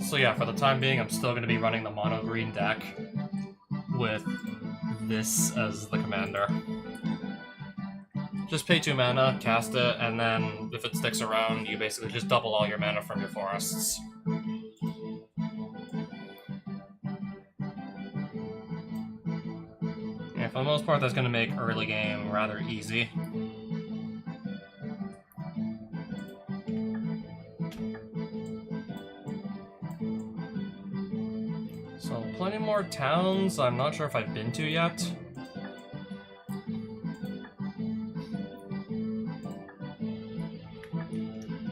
So yeah, for the time being, I'm still going to be running the mono green deck with this as the commander. Just pay 2 mana, cast it, and then if it sticks around, you basically just double all your mana from your forests. Yeah, for the most part, that's going to make early game rather easy. So, plenty more towns I'm not sure if I've been to yet.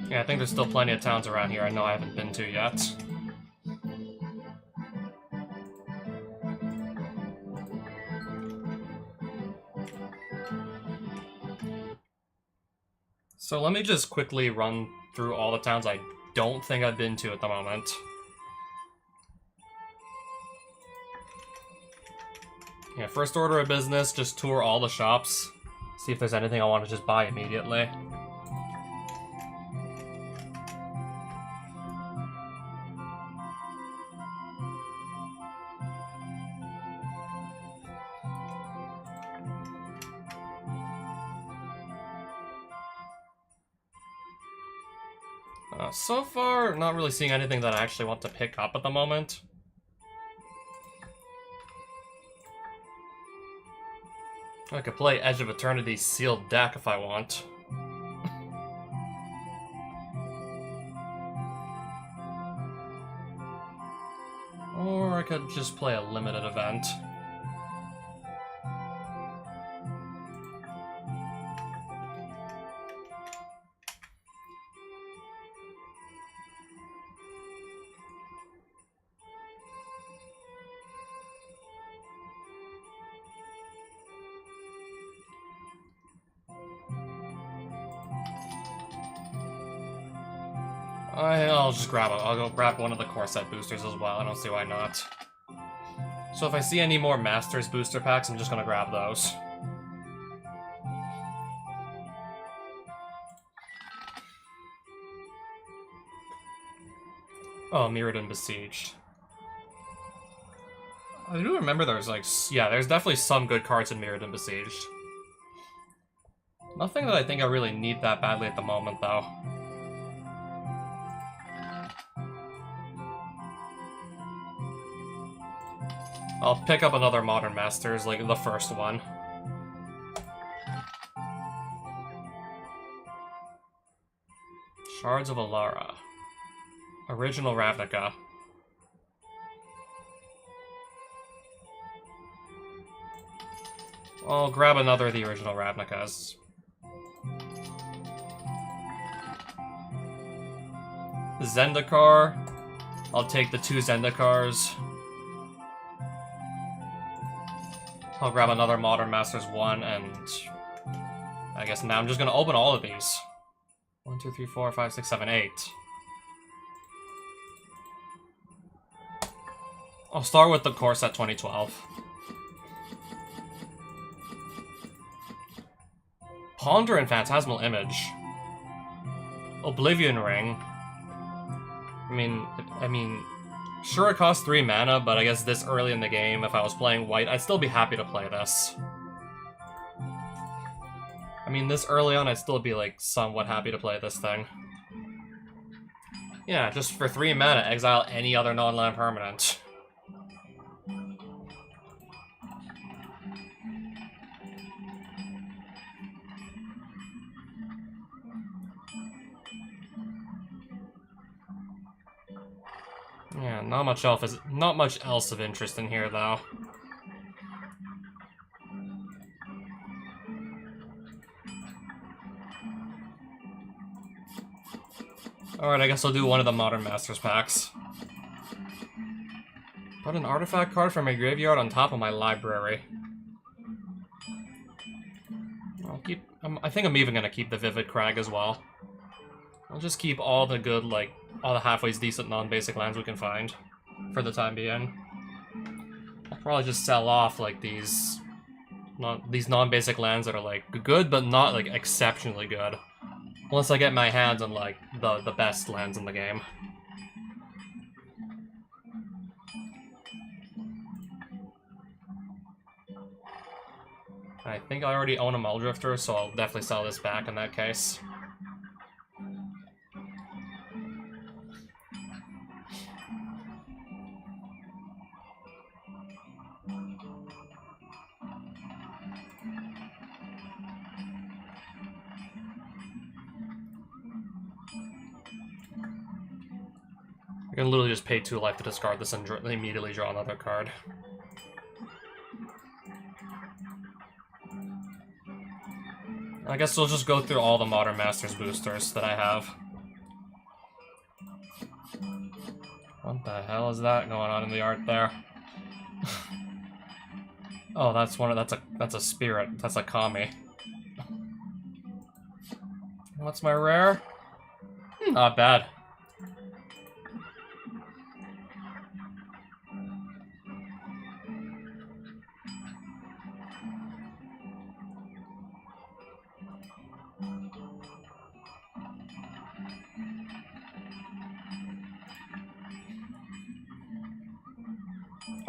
Yeah, I think there's still plenty of towns around here I know I haven't been to yet. So let me just quickly run through all the towns I don't think I've been to at the moment. Yeah, first order of business, just tour all the shops. See if there's anything I want to just buy immediately. So far, not really seeing anything that I actually want to pick up at the moment. I could play Edge of Eternity's sealed deck if I want. Or I could just play a limited event. I'll just grab it. I'll go grab one of the core set boosters as well. I don't see why not. So if I see any more Masters booster packs, I'm just gonna grab those. Oh, Mirrodin Besieged. I do remember there's like, yeah, there's definitely some good cards in Mirrodin Besieged. Nothing that I think I really need that badly at the moment, though. I'll pick up another Modern Masters, like the first one. Shards of Alara. Original Ravnica. I'll grab another of the original Ravnicas. Zendikar. I'll take the 2 Zendikars. I'll grab another Modern Masters 1, and I guess now I'm just gonna open all of these. 1, 2, 3, 4, 5, 6, 7, 8. I'll start with the core set 2012. Ponder and Phantasmal Image. Oblivion Ring. I mean, sure it costs 3 mana, but I guess this early in the game, if I was playing white, I'd still be happy to play this. I mean, this early on, I'd still be, like, somewhat happy to play this thing. Yeah, just for 3 mana, exile any other non-land permanent. Yeah, not much else of interest in here, though. Alright, I guess I'll do one of the Modern Masters packs. Put an artifact card from my graveyard on top of my library. I think I'm even gonna keep the Vivid Crag as well. I'll just keep all the good, like, all the halfway decent non-basic lands we can find for the time being. I'll probably just sell off, like, these non-basic lands that are, like, good but not, like, exceptionally good. Unless I get my hands on, like, the best lands in the game. I think I already own a Muldrifter, so I'll definitely sell this back in that case. I can literally just pay 2 life to discard this and immediately draw another card. I guess we'll just go through all the Modern Masters boosters that I have. What the hell is that going on in the art there? Oh, that's a spirit. That's a Kami. What's my rare? Not bad.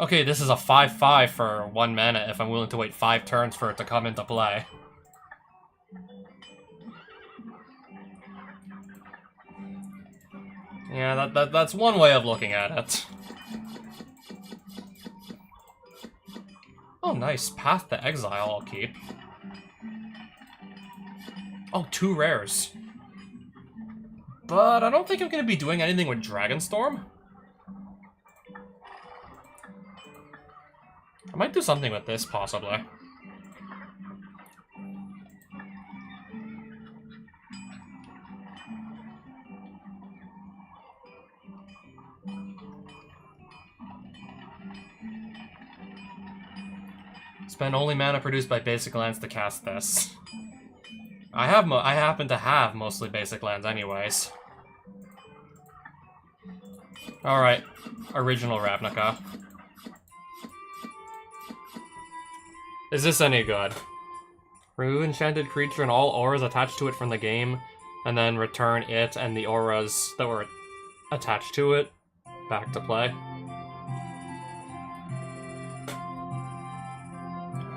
Okay, this is a 5/5 for 1 mana if I'm willing to wait 5 turns for it to come into play. Yeah, that's one way of looking at it. Oh, nice. Path to Exile I'll keep. Oh, 2 rares. But I don't think I'm going to be doing anything with Dragonstorm. I might do something with this, possibly. Spend only mana produced by basic lands to cast this. I happen to have mostly basic lands anyways. Alright, original Ravnica. Is this any good? Remove enchanted creature and all auras attached to it from the game, and then return it and the auras that were attached to it back to play.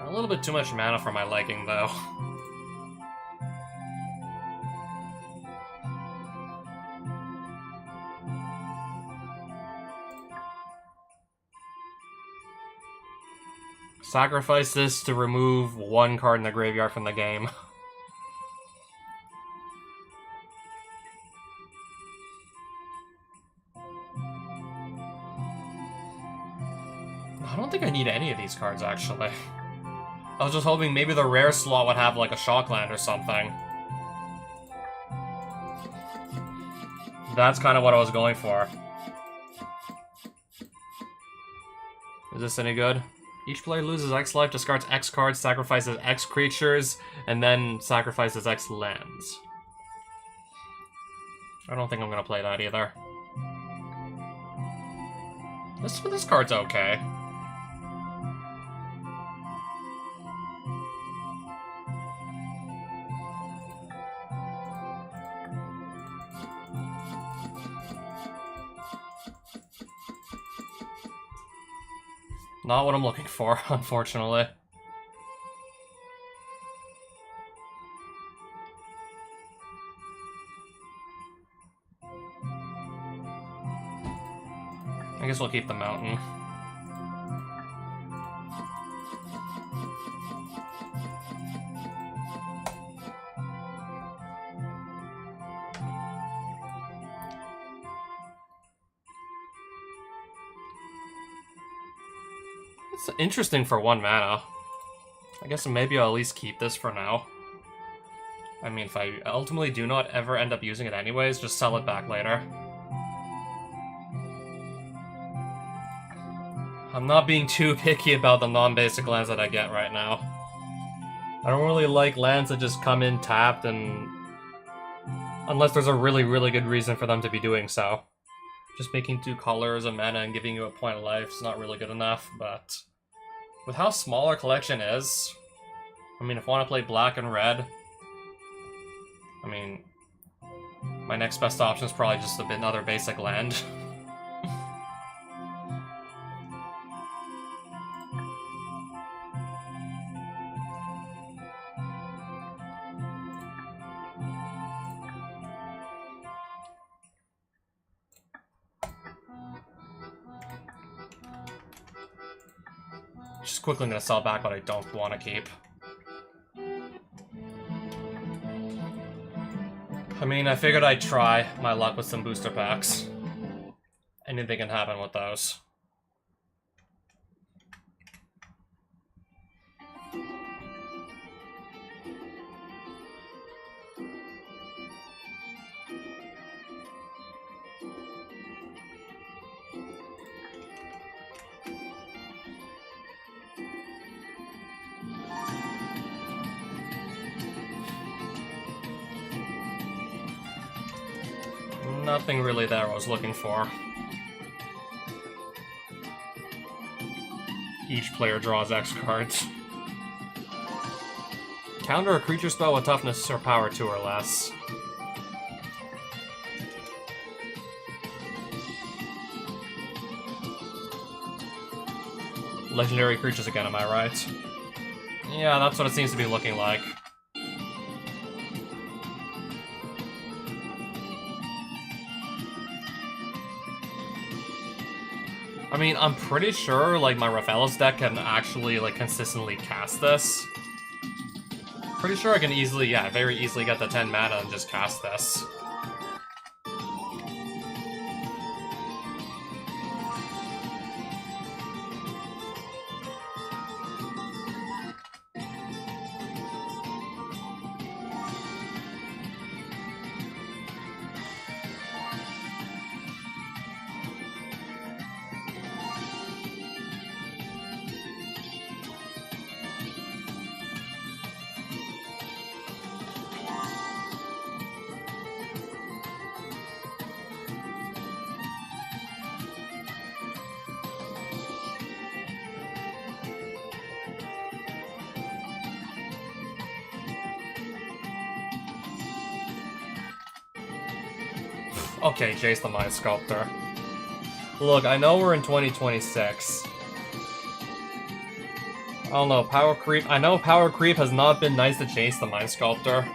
A little bit too much mana for my liking, though. Sacrifice this to remove 1 card in the graveyard from the game. I don't think I need any of these cards, actually. I was just hoping maybe the rare slot would have, like, a Shockland or something. That's kind of what I was going for. Is this any good? Each player loses X life, discards X cards, sacrifices X creatures, and then sacrifices X lands. I don't think I'm gonna play that either. This card's okay. Not what I'm looking for, unfortunately. I guess we'll keep the mountain. It's interesting for 1 mana. I guess maybe I'll at least keep this for now. I mean, if I ultimately do not ever end up using it anyways, just sell it back later. I'm not being too picky about the non-basic lands that I get right now. I don't really like lands that just come in tapped and... unless there's a really, really good reason for them to be doing so. Just making 2 colors of mana and giving you a point of life is not really good enough, but... with how small our collection is... I mean, if I want to play black and red... I mean... my next best option is probably just another basic land. Just quickly gonna sell back what I don't want to keep. I mean, I figured I'd try my luck with some booster packs. Anything can happen with those. Nothing really there I was looking for. Each player draws X cards. Counter a creature spell with toughness or power 2 or less. Legendary creatures again, am I right? Yeah, that's what it seems to be looking like. I mean, I'm pretty sure, like, my Raphaelis deck can actually, like, consistently cast this. Pretty sure I can easily, yeah, very easily get the 10 mana and just cast this. Okay, Jace the Mind Sculptor. Look, I know we're in 2026. I don't know, power creep. I know power creep has not been nice to Jace the Mind Sculptor.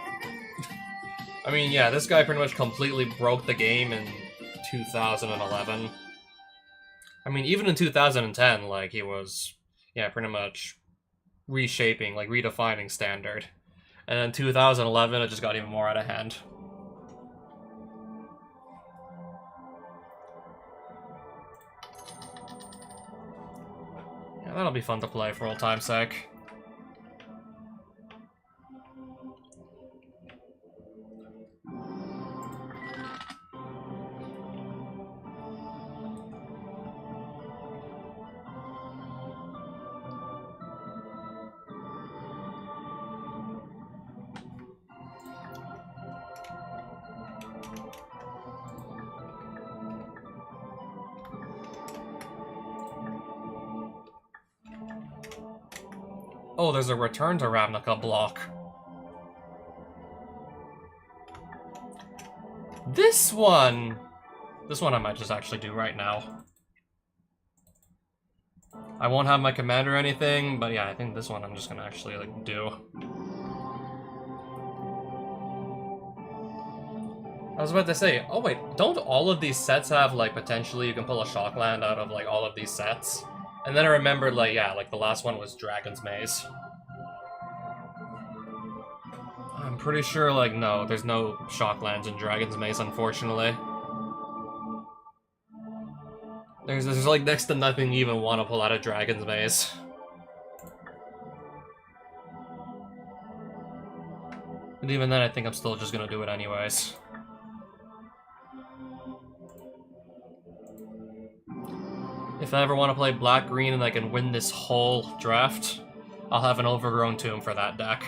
I mean, yeah, this guy pretty much completely broke the game in 2011. I mean, even in 2010, like, he was, yeah, pretty much reshaping, like, redefining standard. And in 2011, it just got even more out of hand. Yeah, that'll be fun to play for old time's sake. Oh, there's a Return to Ravnica block. This one I might just actually do right now. I won't have my commander or anything, but yeah, I think this one I'm just gonna actually, like, do. I was about to say, oh wait, don't all of these sets have, like, potentially you can pull a Shockland out of, like, all of these sets? And then I remembered, like, yeah, like, the last one was Dragon's Maze. I'm pretty sure, like, no, there's no Shocklands in Dragon's Maze, unfortunately. There's like, next to nothing you even want to pull out of Dragon's Maze. And even then, I think I'm still just gonna do it anyways. If I ever want to play black-green and I can win this whole draft, I'll have an Overgrown Tomb for that deck.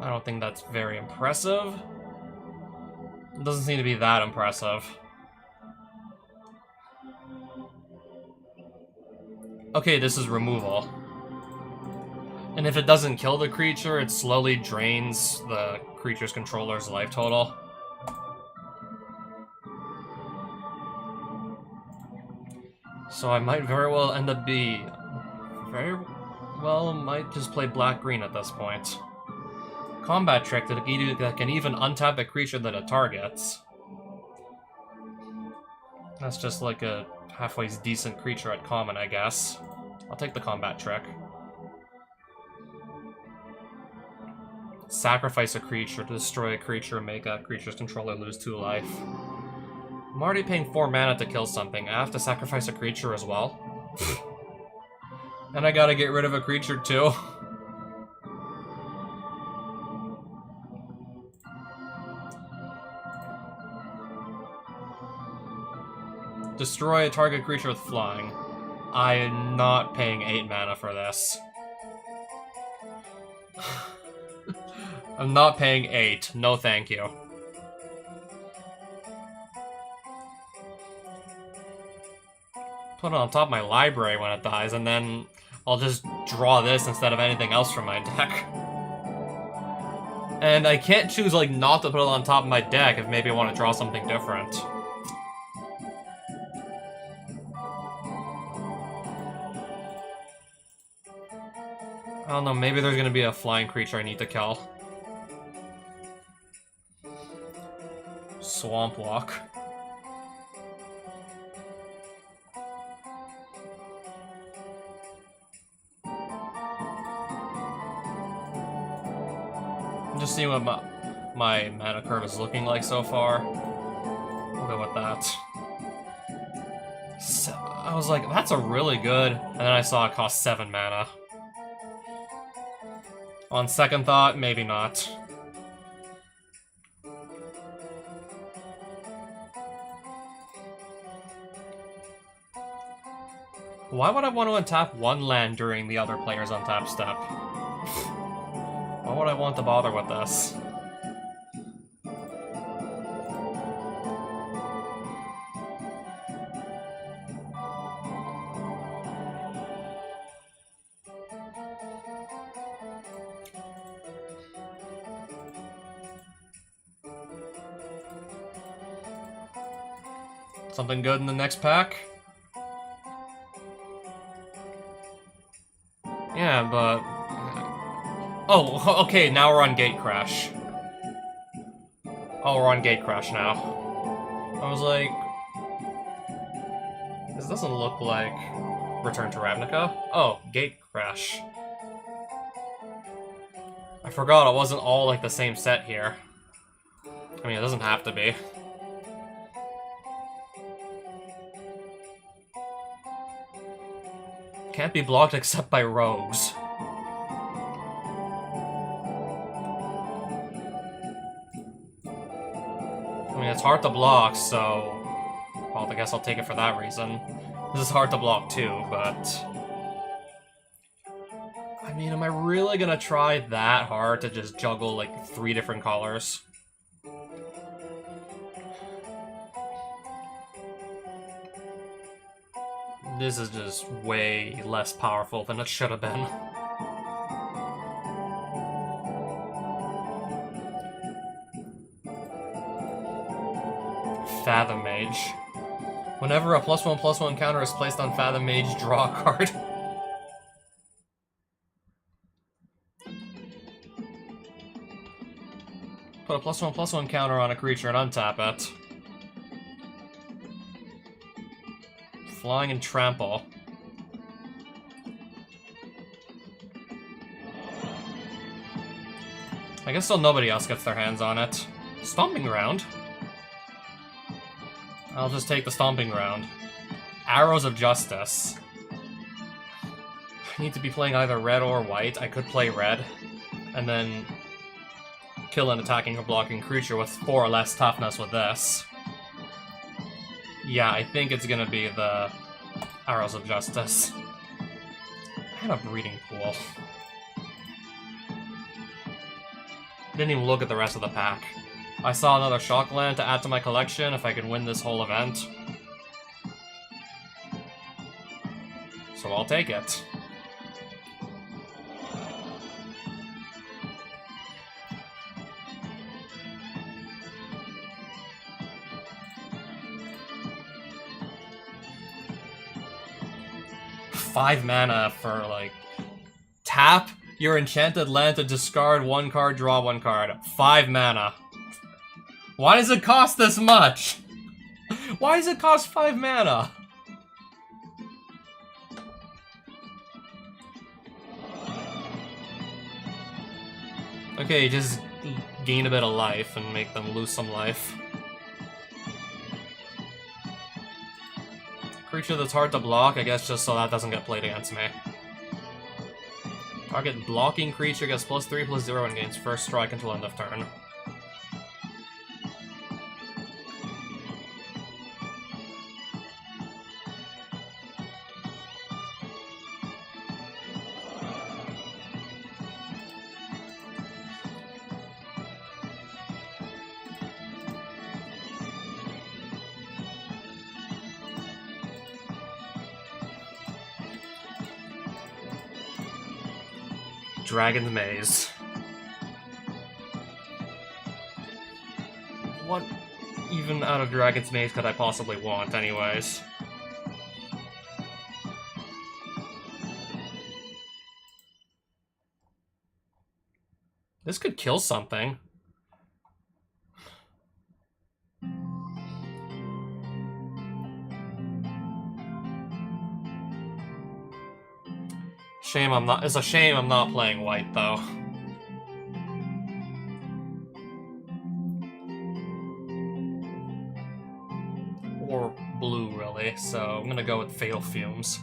I don't think that's very impressive. It doesn't seem to be that impressive. Okay, this is removal. And if it doesn't kill the creature, it slowly drains the creature's controller's life total. So I might very well end up very well might just play black-green at this point. Combat trick that can even untap the creature that it targets. That's just like a halfway decent creature at common, I guess. I'll take the combat trick. Sacrifice a creature to destroy a creature and make that creature's controller lose 2 life. I'm already paying 4 mana to kill something. I have to sacrifice a creature as well. And I gotta get rid of a creature too. Destroy a target creature with flying. I am not paying 8 mana for this. I'm not paying 8. No thank you. Put it on top of my library when it dies, and then I'll just draw this instead of anything else from my deck. And I can't choose, like, not to put it on top of my deck if maybe I want to draw something different. I don't know, maybe there's gonna be a flying creature I need to kill. Swamp Walk. I'm just seeing what my mana curve is looking like so far. We'll go with that. So, I was like, that's a really good... And then I saw it cost 7 mana. On second thought, maybe not. Why would I want to untap one land during the other player's untap step? Why would I want to bother with this? Something good in the next pack? Yeah, but... Oh, okay, now we're on Gate Crash. Oh, we're on Gate Crash now. I was like... This doesn't look like Return to Ravnica. Oh, Gate Crash. I forgot it wasn't all like the same set here. I mean, it doesn't have to be. Can't be blocked except by rogues. I mean, it's hard to block, so... Well, I guess I'll take it for that reason. This is hard to block too, but... I mean, am I really gonna try that hard to just juggle, like, 3 different colors? This is just way less powerful than it should have been. Fathom Mage. Whenever a +1/+1 counter is placed on Fathom Mage, draw a card. Put a +1/+1 counter on a creature and untap it. Flying and Trample. I guess still nobody else gets their hands on it. Stomping Ground. I'll just take the Stomping Ground. Arrows of Justice. I need to be playing either red or white. I could play red. And then kill an attacking or blocking creature with 4 or less toughness with this. Yeah, I think it's gonna be the Arrows of Justice. I had a Breeding Pool. Didn't even look at the rest of the pack. I saw another Shockland to add to my collection if I can win this whole event. So I'll take it. 5 mana for, like... Tap your enchanted land to discard 1 card, draw 1 card. 5 mana. Why does it cost this much? Why does it cost 5 mana? Okay, just gain a bit of life and make them lose some life. Creature that's hard to block, I guess just so that doesn't get played against me. Target blocking creature gets +3/+0 and gains first strike until end of turn. Dragon's Maze. What even out of Dragon's Maze could I possibly want, anyways? This could kill something. It's a shame I'm not playing white, though. Or blue, really, so I'm gonna go with Fatal Fumes.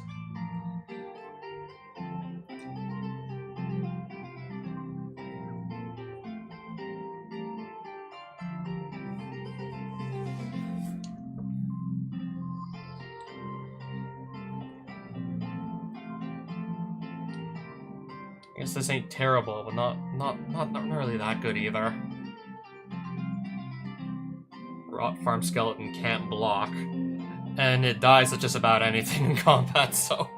Guess this ain't terrible, but not really that good either. Rot Farm Skeleton can't block, and it dies at just about anything in combat, so...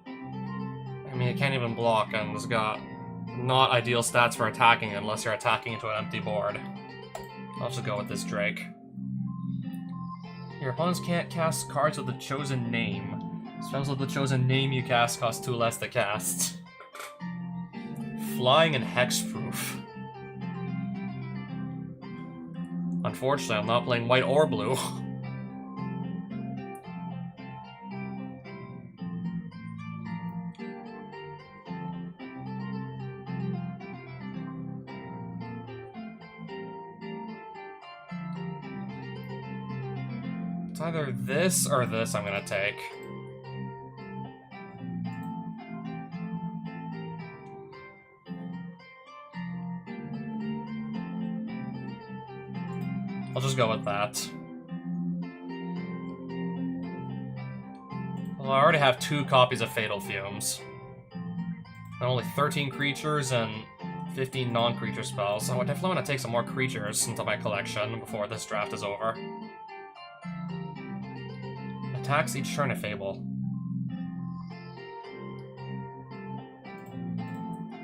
I mean, it can't even block, and it's got not ideal stats for attacking unless you're attacking into an empty board. I'll just go with this Drake. Your opponents can't cast cards with the chosen name. Spells with the chosen name you cast cost 2 less to cast. Flying and Hexproof. Unfortunately, I'm not playing white or blue. It's either this or this I'm gonna take. I'll just go with that. Well, I already have 2 copies of Fatal Fumes. And only 13 creatures and 15 non-creature spells, so I definitely want to take some more creatures into my collection before this draft is over. Attacks each turn a Fable.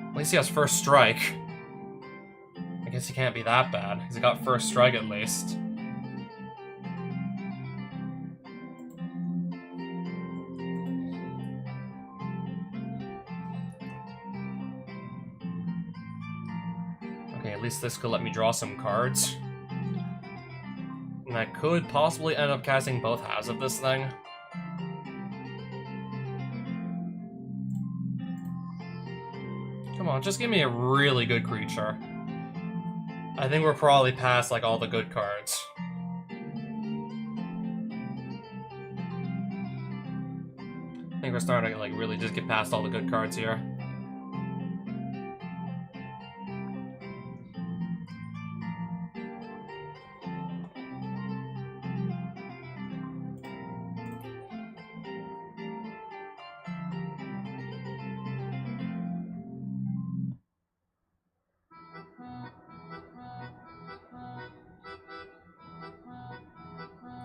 At least he has first strike. I guess he can't be that bad. He's got first strike at least. Okay, at least this could let me draw some cards. And I could possibly end up casting both halves of this thing. Come on, just give me a really good creature. I think we're probably past, like, all the good cards. I think we're starting to, like, really just get past all the good cards here.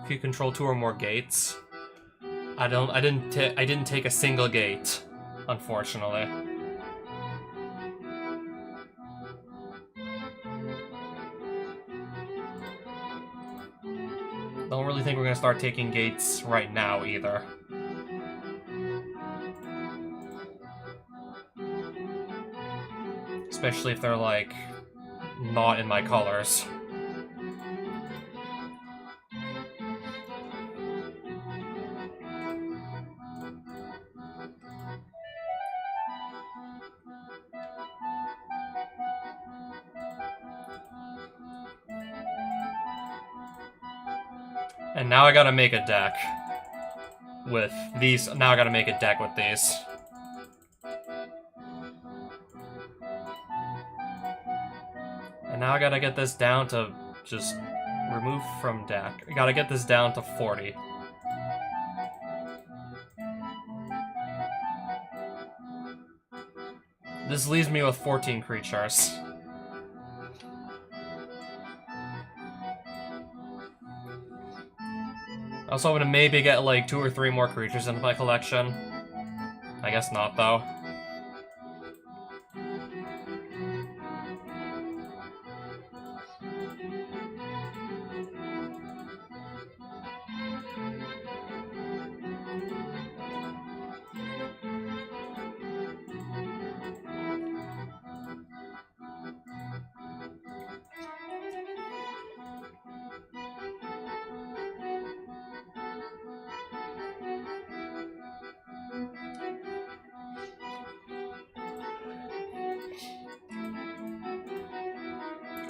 If you control 2 or more gates. I didn't take a single gate, unfortunately. Don't really think we're gonna start taking gates right now either. Especially if they're, like, not in my colors. And now I gotta make a deck with these. Now I gotta make a deck with these. And now I gotta get this down to just remove from deck. I gotta get this down to 40. This leaves me with 14 creatures. I was hoping to maybe get like 2 or 3 more creatures into my collection. I guess not, though.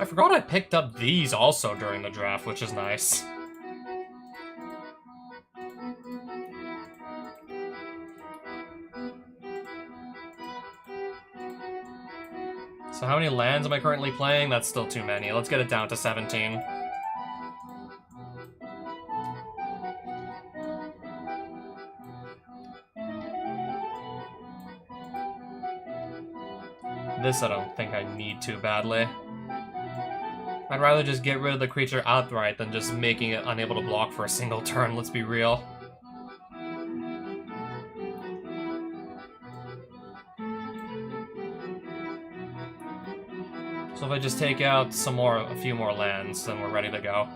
I forgot I picked up these also during the draft, which is nice. So how many lands am I currently playing? That's still too many. Let's get it down to 17. This I don't think I need too badly. I'd rather just get rid of the creature outright than just making it unable to block for a single turn, let's be real. So if I just take out a few more lands, then we're ready to go.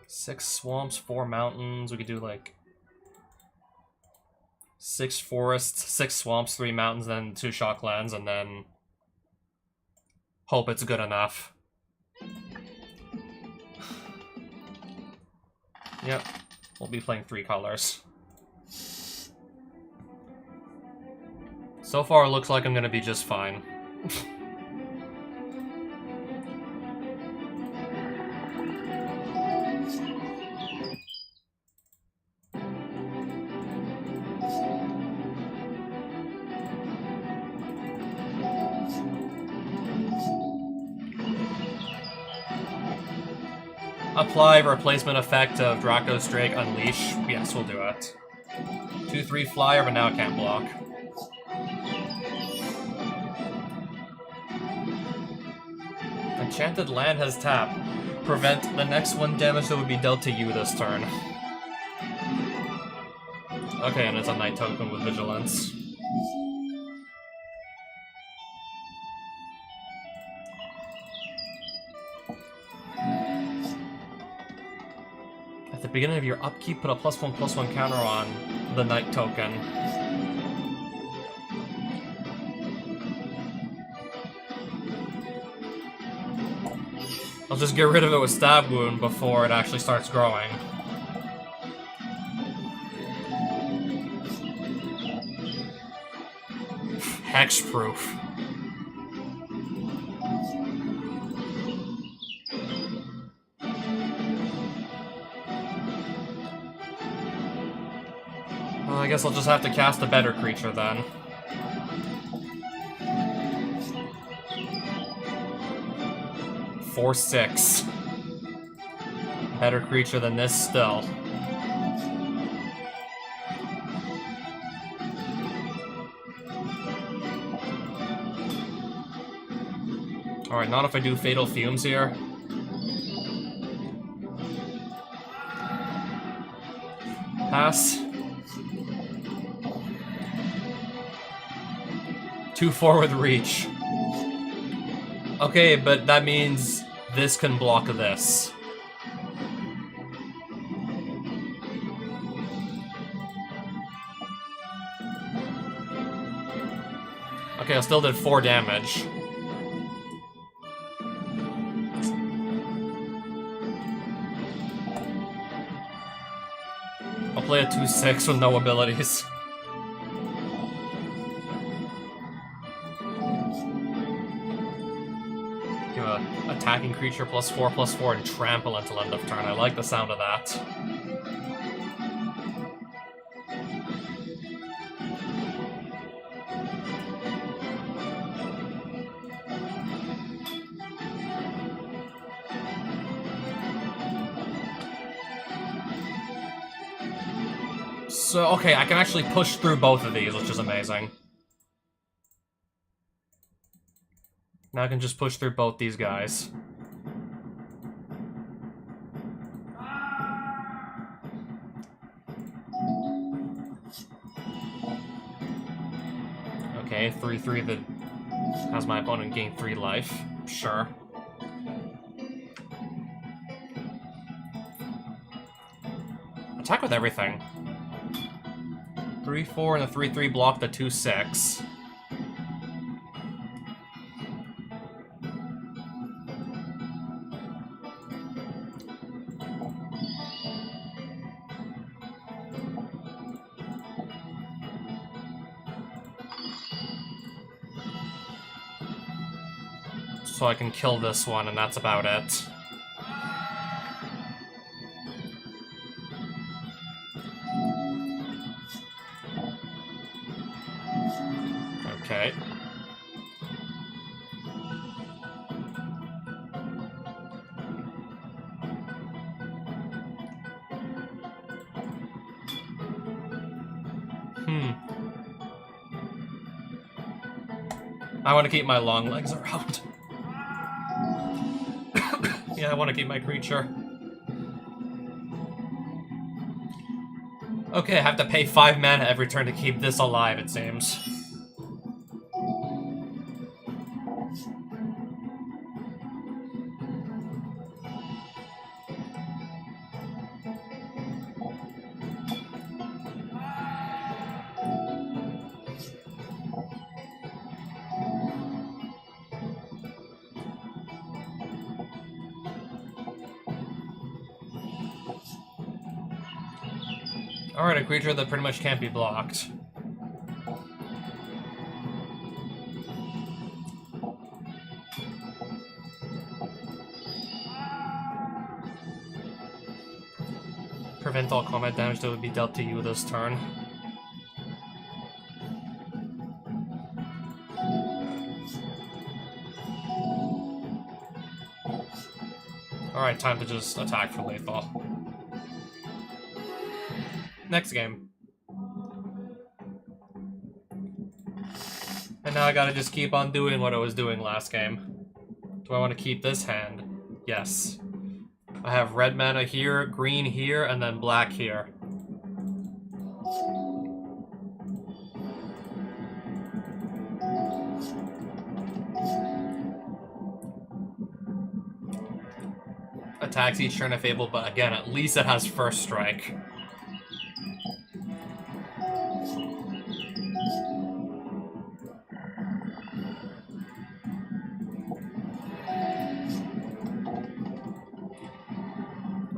Six swamps, 4 mountains. We could do like 6 forests, 6 swamps, 3 mountains, then 2 shocklands, and then hope it's good enough. Yep, we'll be playing 3 colors. So far, it looks like I'm gonna be just fine. Apply replacement effect of Draco's Drake Unleash. Yes, we'll do it. 2/3 flyer, but now it can't block. Enchanted Land has tap. Prevent the next 1 damage that would be dealt to you this turn. Okay, and it's a night token with Vigilance. At the beginning of your upkeep, put a +1/+1 counter on the night token. I'll just get rid of it with Stab Wound before it actually starts growing. Hexproof. Well, I guess I'll just have to cast a better creature then. For 6. Better creature than this still. Alright, not if I do Fatal Fumes here. Pass. 2/4 with reach. Okay, but that means this can block this. Okay, I still did 4 damage. I'll play a 2/6 with no abilities. Give a attacking creature +4/+4 and trample until end of turn. I like the sound of that. So, okay, I can actually push through both of these, which is amazing. Now I can just push through both these guys. Okay, 3/3 that has my opponent gain 3 life. Sure. Attack with everything. 3/4 and a 3/3 block the 2/6. So I can kill this one, and that's about it. Okay. I want to keep my long legs around. Yeah, I want to keep my creature. Okay, I have to pay 5 mana every turn to keep this alive, it seems. Alright, a creature that pretty much can't be blocked. Prevent all combat damage that would be dealt to you this turn. Alright, time to just attack for lethal. Next game. And now I gotta just keep on doing what I was doing last game. Do I want to keep this hand? Yes. I have red mana here, green here, and then black here. Attacks each turn if able, but again, at least it has first strike.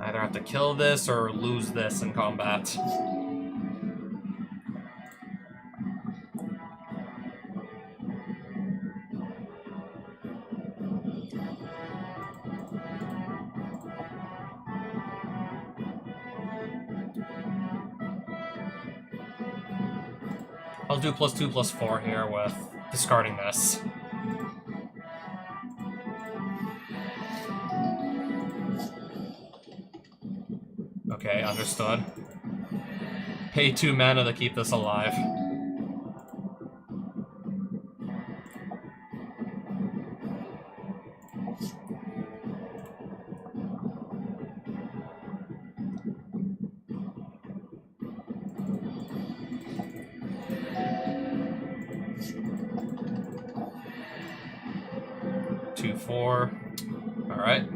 Either have to kill this or lose this in combat. I'll do +2/+4 here with discarding this. Okay, understood. Pay 2 mana to keep this alive. 4. Alright.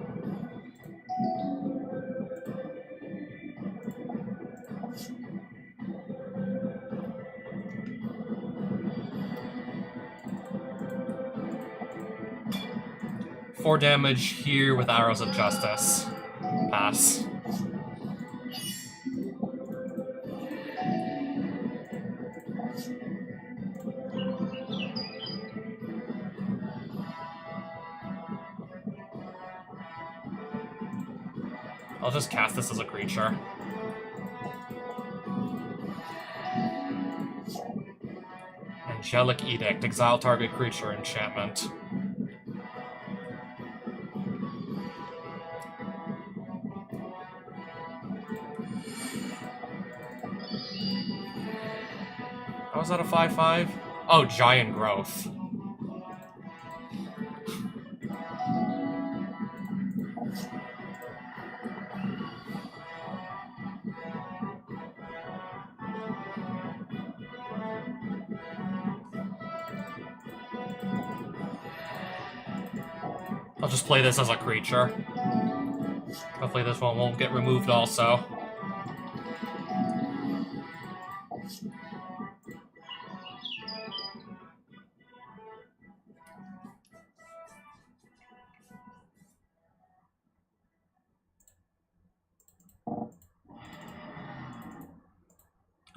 Four damage here with Arrows of Justice. Pass. I'll just cast this as a creature. Angelic Edict. Exile target creature enchantment. How is that a 5/5? Oh, Giant Growth. I'll just play this as a creature. Hopefully this one won't get removed also.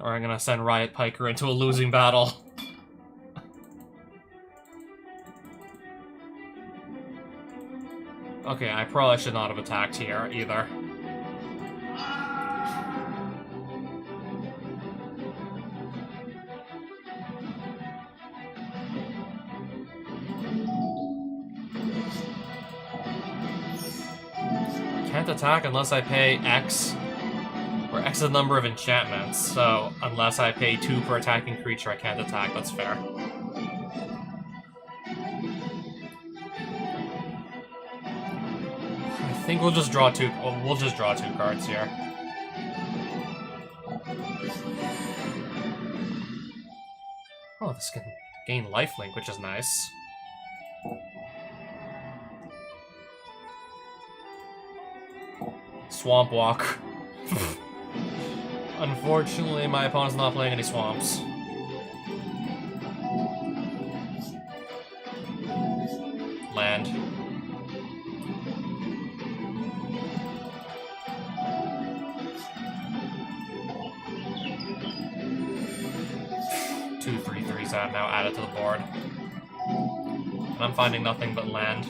Or I'm gonna send Riot Piker into a losing battle. Okay, I probably should not have attacked here, either. Can't attack unless I pay X, where X is the number of enchantments, so unless I pay 2 per attacking creature, I can't attack. That's fair. I think we'll just draw 2. Well, we'll just draw 2 cards here. Oh, this can gain lifelink, which is nice. Swamp Walk. Unfortunately, my opponent's not playing any swamps. Land. Two 3/3s out now added to the board. And I'm finding nothing but land.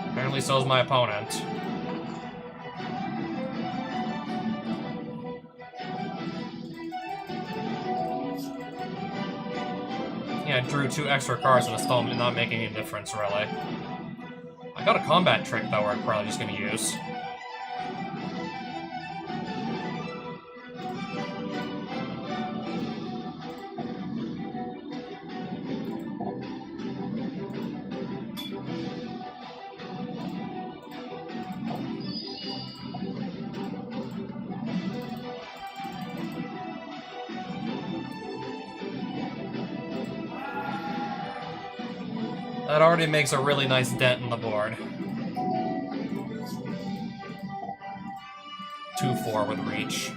Apparently so is my opponent. Yeah, I drew 2 extra cards and it's still not making any difference, really. I got a combat trick, though, we're probably just gonna use. That already makes a really nice dent in the board. 2/4 with reach.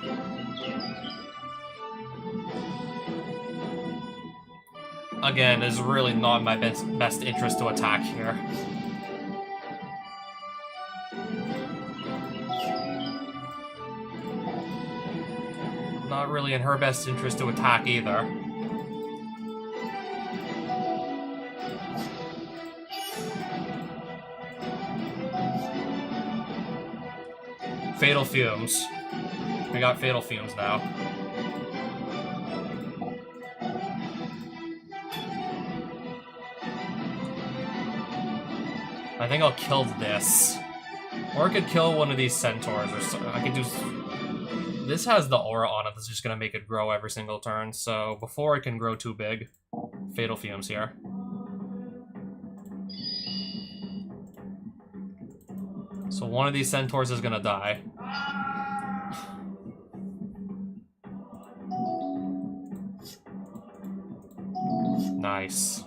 Again, it's really not in my best interest to attack here. Not really in her best interest to attack either. Fatal Fumes. We got Fatal Fumes now. I think I'll kill this. Or I could kill one of these centaurs or something. I could do... This has the aura on it that's just gonna make it grow every single turn, so before it can grow too big, Fatal Fumes here. So one of these centaurs is gonna die. Nice. Nice.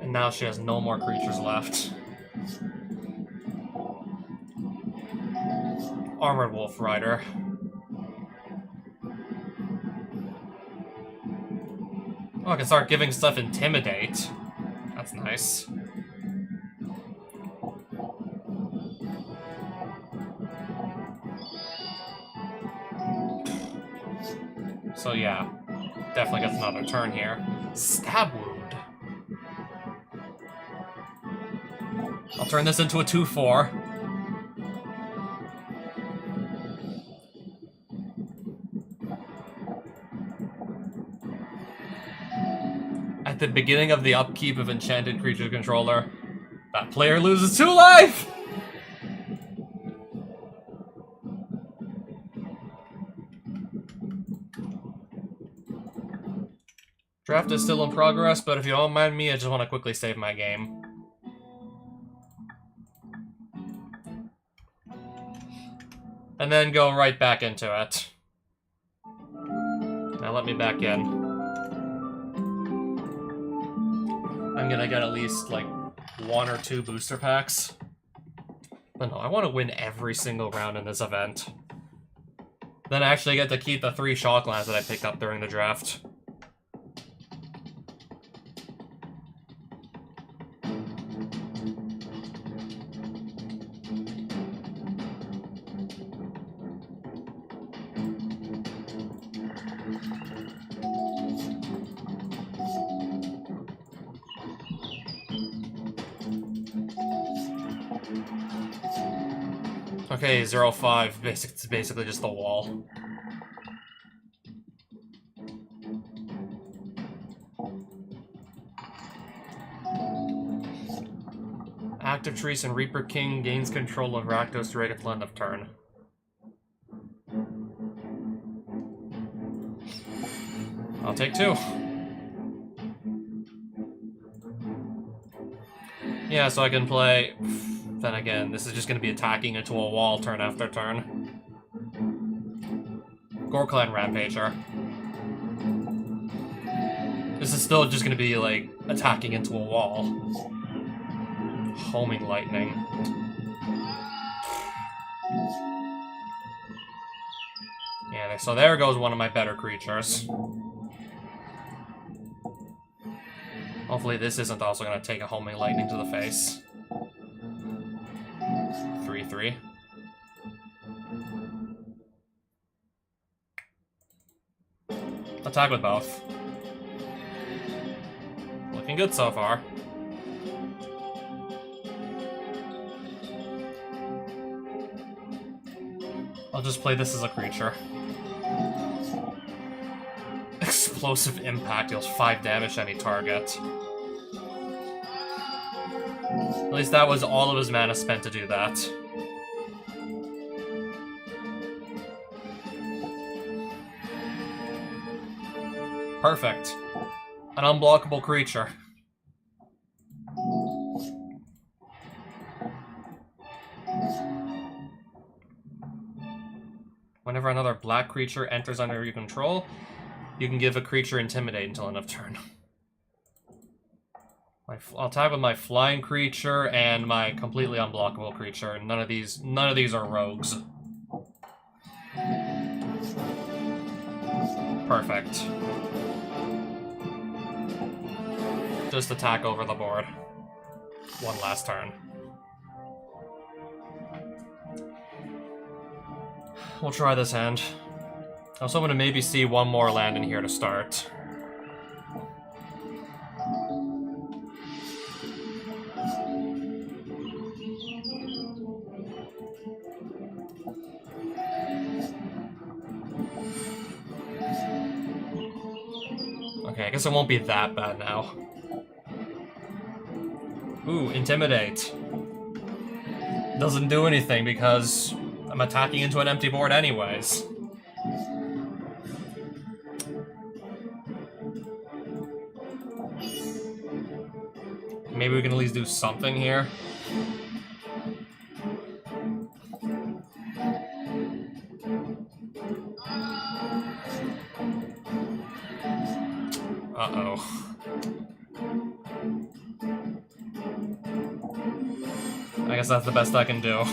And now she has no more creatures left. Armored Wolf Rider. Oh, I can start giving stuff Intimidate. That's nice. So yeah, definitely gets another turn here. Stab Wound. I'll turn this into a 2/4. At the beginning of the upkeep of Enchanted Creature Controller, that player loses 2 life! Draft is still in progress, but if you don't mind me, I just want to quickly save my game. And then go right back into it. Now let me back in. I'm gonna get at least, like, 1 or 2 booster packs. But no, I want to win every single round in this event. Then I actually get to keep the 3 Shocklands that I picked up during the draft. Okay, 0-5. It's basically just the wall. Active Trees and Reaper King gains control of Rakdos Drake at the end of turn. I'll take 2. Yeah, so I can play... Then again, this is just going to be attacking into a wall turn after turn. Gorklan Rampager. This is still just going to be, like, attacking into a wall. Homing Lightning. Yeah, so there goes one of my better creatures. Hopefully this isn't also going to take a Homing Lightning to the face. 3/3. Attack with both. Looking good so far. I'll just play this as a creature. Explosive Impact deals 5 damage to any target. At least that was all of his mana spent to do that. Perfect. An unblockable creature. Whenever another black creature enters under your control, you can give a creature Intimidate until end of turn. I'll attack with my flying creature and my completely unblockable creature. None of these are rogues. Perfect. Just attack over the board. One last turn. We'll try this hand. I was hoping to maybe see one more land in here to start. Okay, I guess it won't be that bad now. Ooh, Intimidate. Doesn't do anything because I'm attacking into an empty board anyways. Maybe we can at least do something here. Uh-oh. I guess that's the best I can do.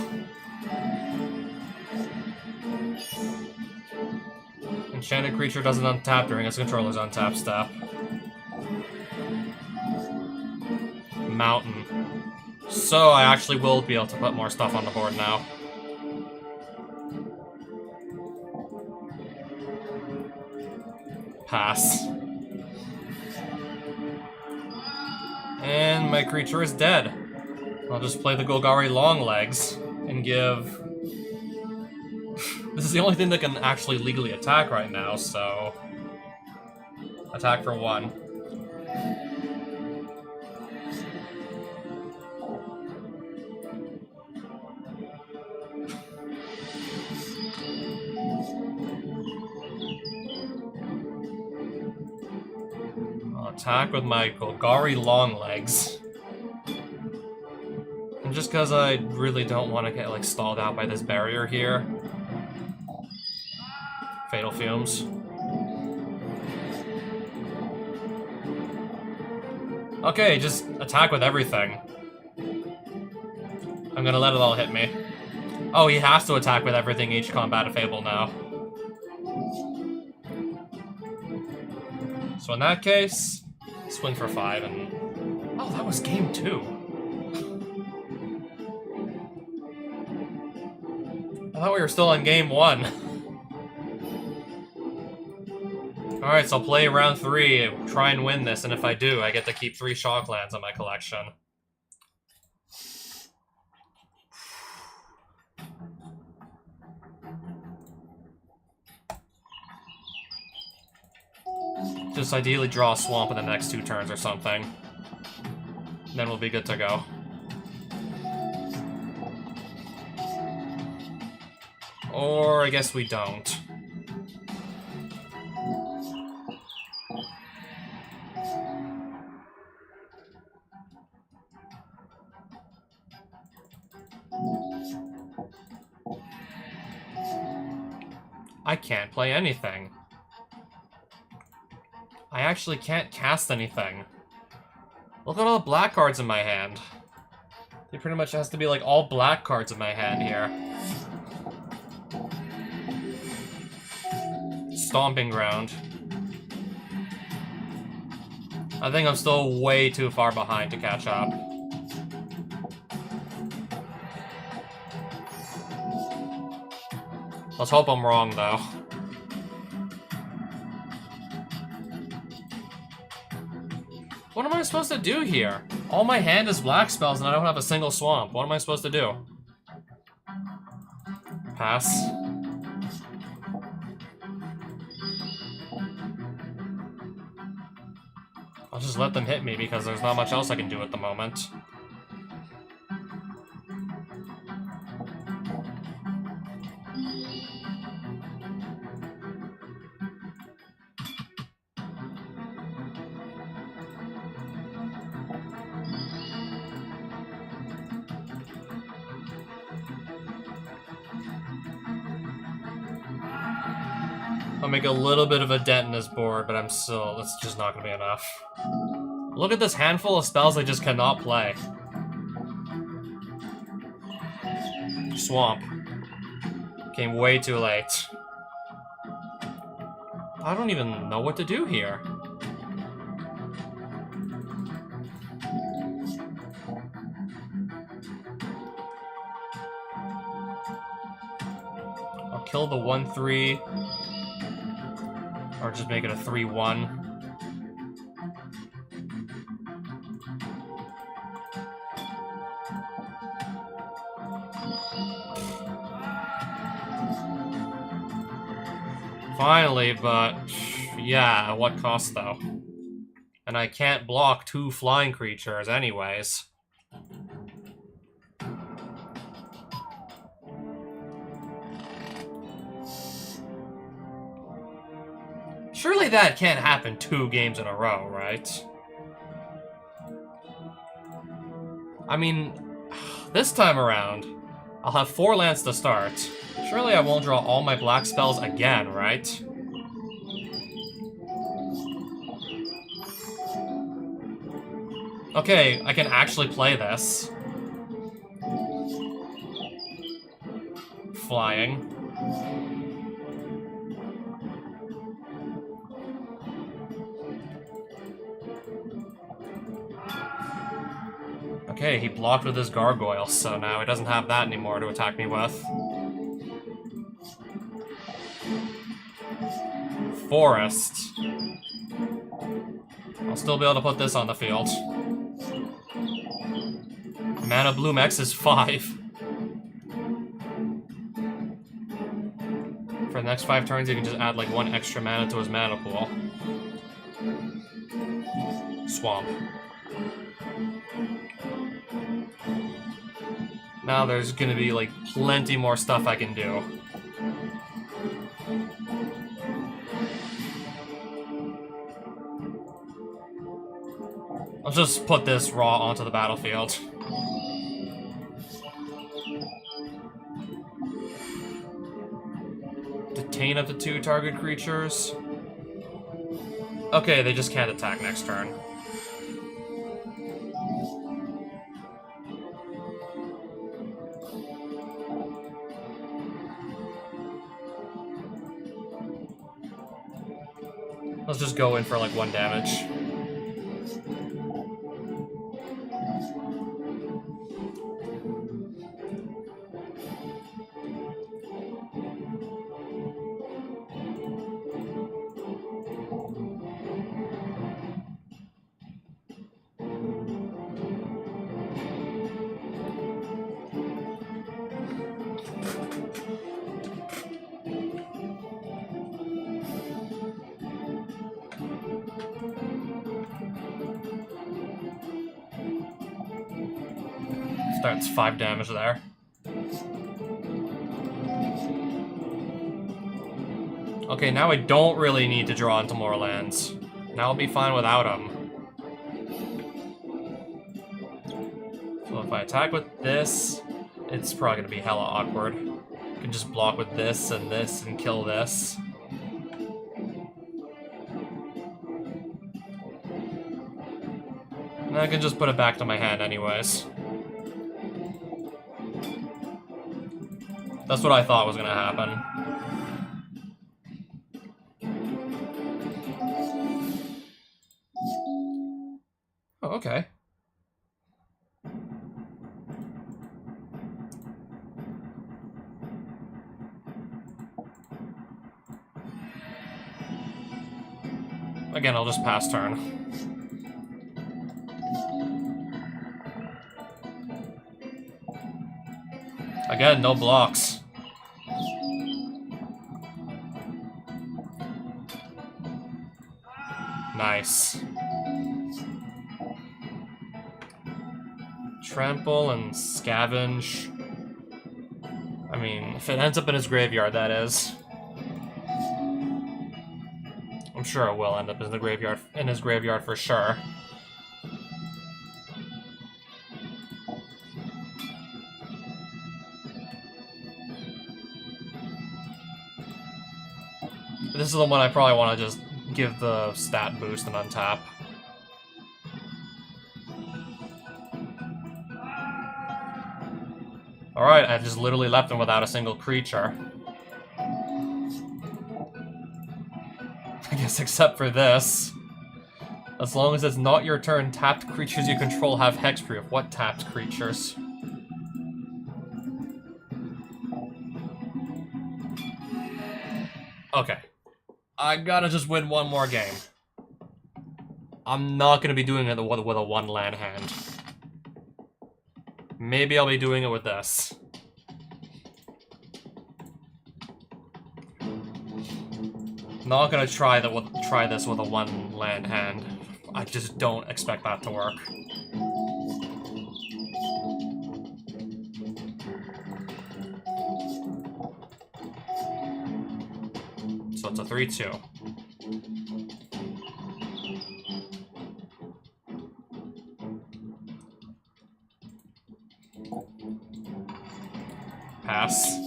Enchanted creature doesn't untap during its controller's untap step. Mountain. So I actually will be able to put more stuff on the board now. Pass. And my creature is dead. I'll just play the Golgari Longlegs and give... This is the only thing that can actually legally attack right now, so... Attack for 1. I'll attack with my Golgari Longlegs. And just because I really don't want to get, like, stalled out by this barrier here. Fatal Fumes. Okay, just attack with everything. I'm gonna let it all hit me. Oh, he has to attack with everything each combat Fable now. So in that case, swing for 5 and... Oh, that was game 2. I thought we were still on game 1. Alright, so I'll play round 3, try and win this, and if I do, I get to keep 3 Shocklands in my collection. Just ideally draw a swamp in the next 2 turns or something. Then we'll be good to go. Or I guess we don't. I can't play anything. I actually can't cast anything. Look at all the black cards in my hand. It pretty much has to be like all black cards in my hand here. Stomping Ground. I think I'm still way too far behind to catch up. Let's hope I'm wrong, though. What am I supposed to do here? All my hand is black spells and I don't have a single swamp. What am I supposed to do? Pass. I'll just let them hit me because there's not much else I can do at the moment. I'll make a little bit of a dent in this board, but I'm still... That's just not gonna be enough. Look at this handful of spells I just cannot play. Swamp. Came way too late. I don't even know what to do here. I'll kill the 1/3. Or just make it a 3/1. Finally, but yeah, at what cost though? And I can't block 2 flying creatures anyways. Surely that can't happen 2 games in a row, right? I mean, this time around, I'll have 4 lands to start. Surely I won't draw all my black spells again, right? Okay, I can actually play this. Flying. Okay, he blocked with his gargoyle, so now he doesn't have that anymore to attack me with. Forest. I'll still be able to put this on the field. Mana Bloom X is 5. For the next 5 turns, he can just add like 1 extra mana to his mana pool. Swamp. Now there's gonna be like plenty more stuff I can do. I'll just put this raw onto the battlefield. Detain up to 2 target creatures. Okay, they just can't attack next turn. Let's just go in for like 1 damage. That's 5 damage there. Okay, now I don't really need to draw into more lands. Now I'll be fine without them. So if I attack with this, it's probably gonna be hella awkward. I can just block with this and kill this. And I can just put it back to my hand anyways. That's what I thought was gonna happen. Oh, okay. Again, I'll just pass turn. Again, no blocks. Nice. Trample and scavenge. I mean, if it ends up in his graveyard, that is. I'm sure it will end up in the graveyard, in his graveyard for sure. This is the one I probably want to just give the stat boost and untap. Alright, I just literally left him without a single creature. I guess except for this. As long as it's not your turn, tapped creatures you control have hexproof. What tapped creatures? Okay. I gotta just win one more game. I'm not gonna be doing it with a 1 land hand. Maybe I'll be doing it with this. Not gonna try this with a 1 land hand. I just don't expect that to work. So it's a 3-2. Pass.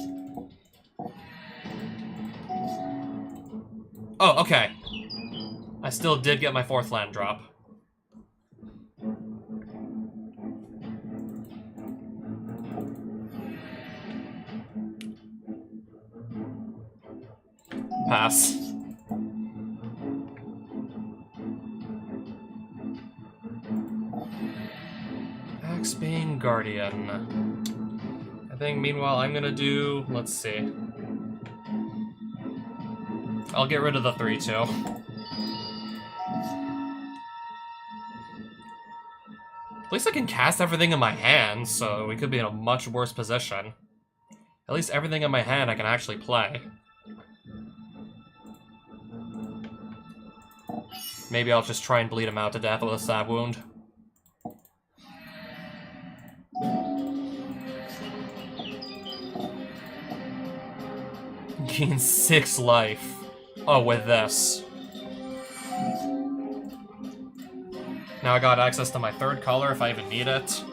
Oh, okay. I still did get my 4th land drop. Pass. Axebane Guardian. I think meanwhile I'm gonna do, let's see. I'll get rid of the 3/2. At least I can cast everything in my hand, so we could be in a much worse position. At least everything in my hand I can actually play. Maybe I'll just try and bleed him out to death with a stab wound. Gain 6 life. Oh, with this. Now I got access to my 3rd color if I even need it.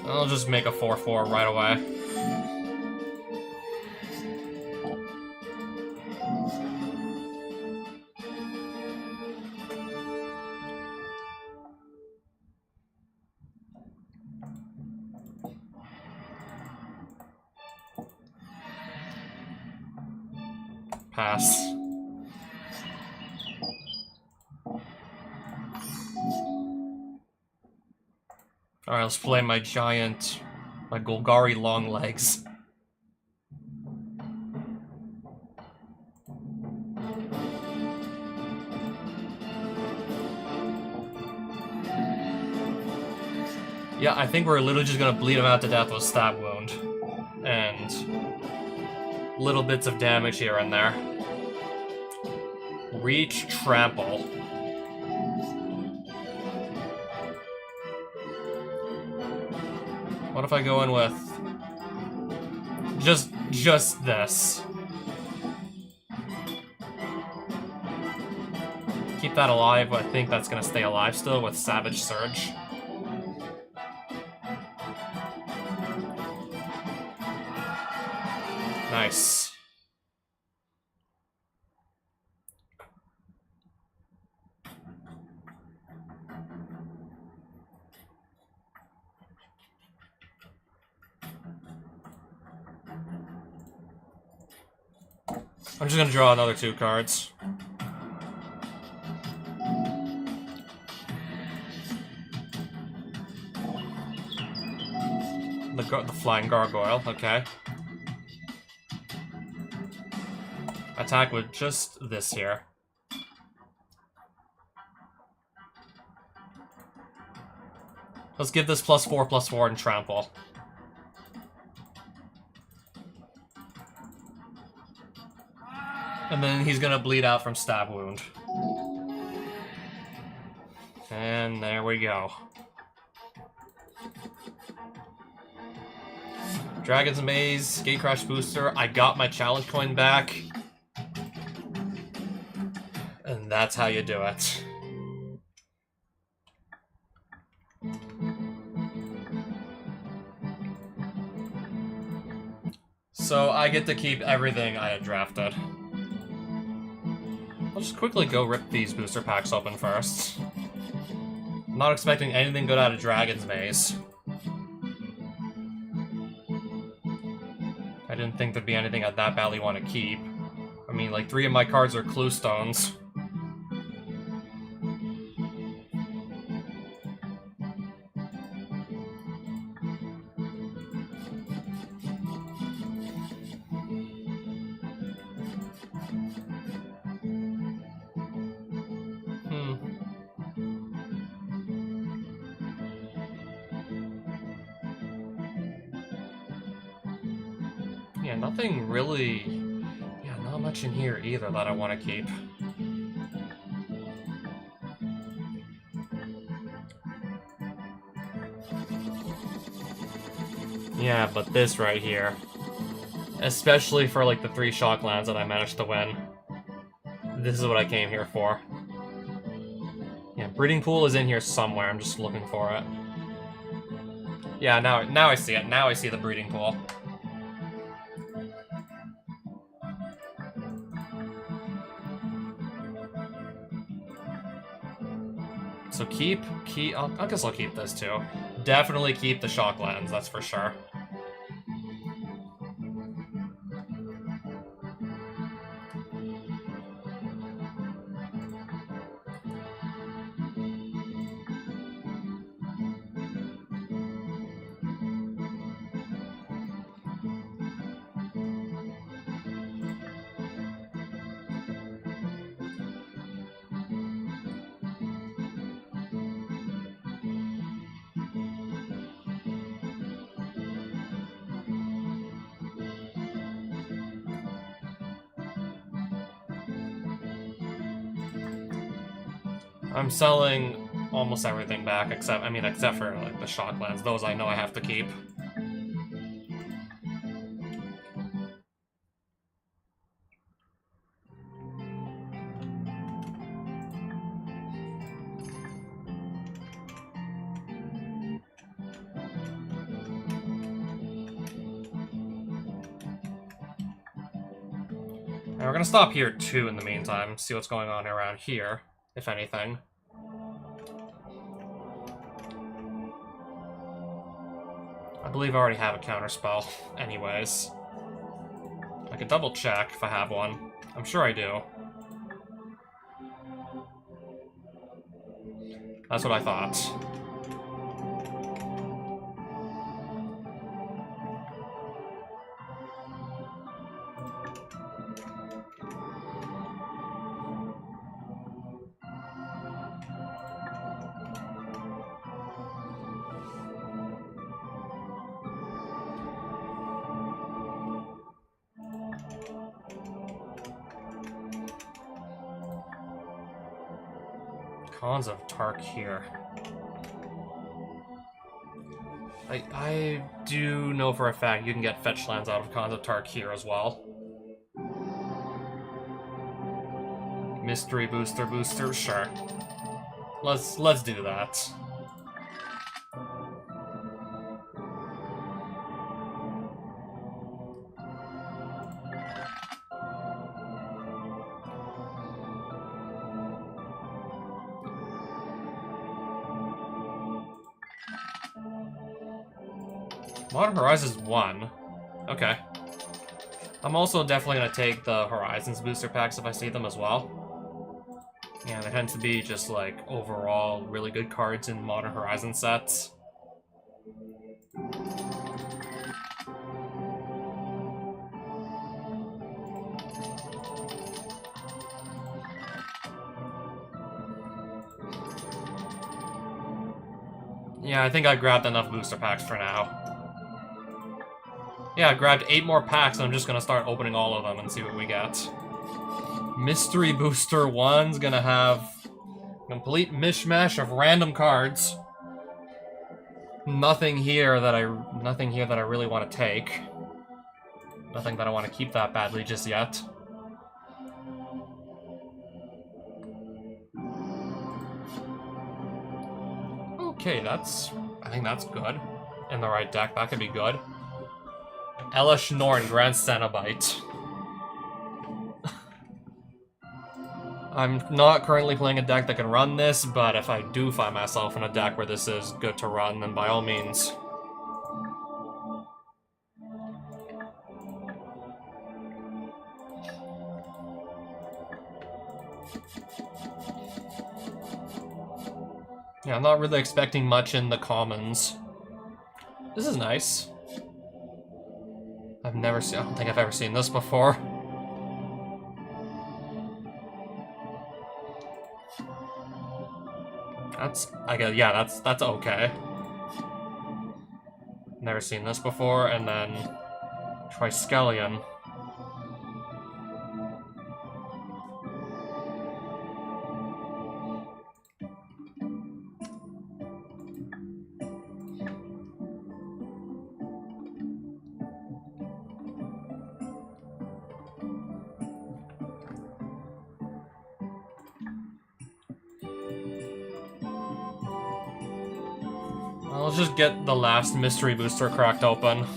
I'll just make a 4/4 right away. Pass. Alright, let's play my giant, my Golgari long legs. Yeah, I think we're literally just gonna bleed him out to death with stab wound. And little bits of damage here and there. Reach, trample. What if I go in with just this? Keep that alive, but I think that's gonna stay alive still with Savage Surge. Nice. I'm just gonna draw another 2 cards. The Flying Gargoyle, okay. Attack with just this here. Let's give this +4/+4 and trample. And then he's gonna bleed out from stab wound. And there we go. Dragon's Maze, Gatecrash Booster, I got my challenge coin back. And that's how you do it. So I get to keep everything I had drafted. I'll just quickly go rip these booster packs open first. I'm not expecting anything good out of Dragon's Maze. I didn't think there'd be anything I'd that badly want to keep. I mean, like, 3 of my cards are Clue Stones. Yeah, nothing really... Yeah, not much in here either that I want to keep. Yeah, but this right here. Especially for, like, the 3 shock lands that I managed to win. This is what I came here for. breeding pool is in here somewhere. I'm just looking for it. Yeah, now I see it. Now I see the breeding pool. So I guess I'll keep this too. Definitely keep the shock lens, that's for sure. I'm selling almost everything back except for like the shock lens. Those I know I have to keep. And we're gonna stop here too in the meantime, see what's going on around here, if anything. I believe I already have a counterspell, anyways. I could double check if I have one. I'm sure I do. That's what I thought. Cons of Tarkir. I do know for a fact you can get fetch lands out of Cons of Tarkir as well. Mystery booster, sure. Let's do that. Modern Horizons 1. Okay. I'm also definitely going to take the Horizons booster packs if I see them as well. Yeah, there tends to be just, like, overall really good cards in Modern Horizons sets. Yeah, I think I grabbed enough booster packs for now. Yeah, I grabbed 8 more packs, and I'm just gonna start opening all of them and see what we get. Mystery Booster 1's gonna have a complete mishmash of random cards. Nothing here that I really want to take. Nothing that I want to keep that badly just yet. Okay, I think that's good. In the right deck, that could be good. Elesh Norn, Grand Cenobite. I'm not currently playing a deck that can run this, but if I do find myself in a deck where this is good to run, then by all means. Yeah, I'm not really expecting much in the commons. This is nice. I don't think I've ever seen this before. That's okay. Never seen this before, and then Triskelion. Let's just get the last mystery booster cracked open.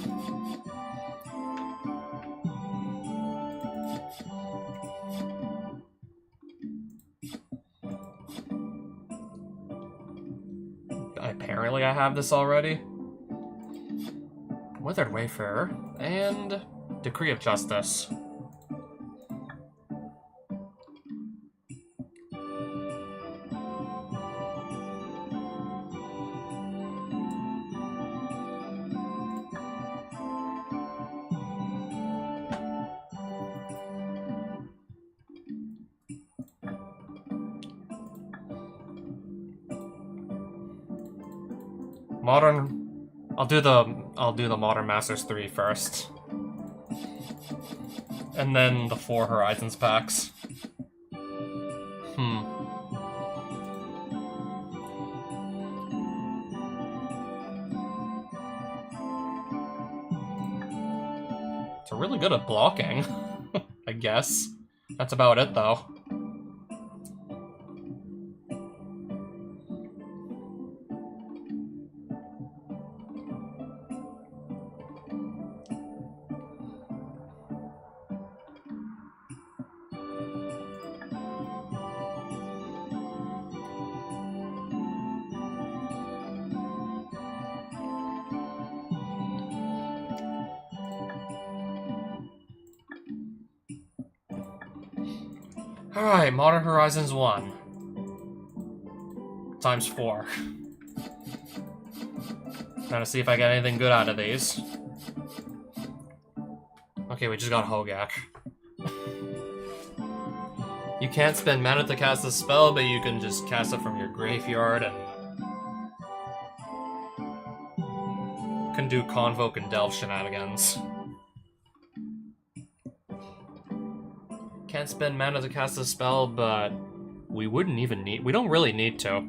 Apparently I have this already. Withered Wayfarer and Decree of Justice. Modern, I'll do the Modern Masters 3 first. And then the 4 Horizons packs. It's really good at blocking, I guess. That's about it, though. Alright, Modern Horizons 1. Times 4. Trying to see if I get anything good out of these. Okay, we just got Hogak. You can't spend mana to cast a spell, but you can just cast it from your graveyard and can do Convoke and Delve shenanigans. Can't spend mana to cast a spell, but we don't really need to.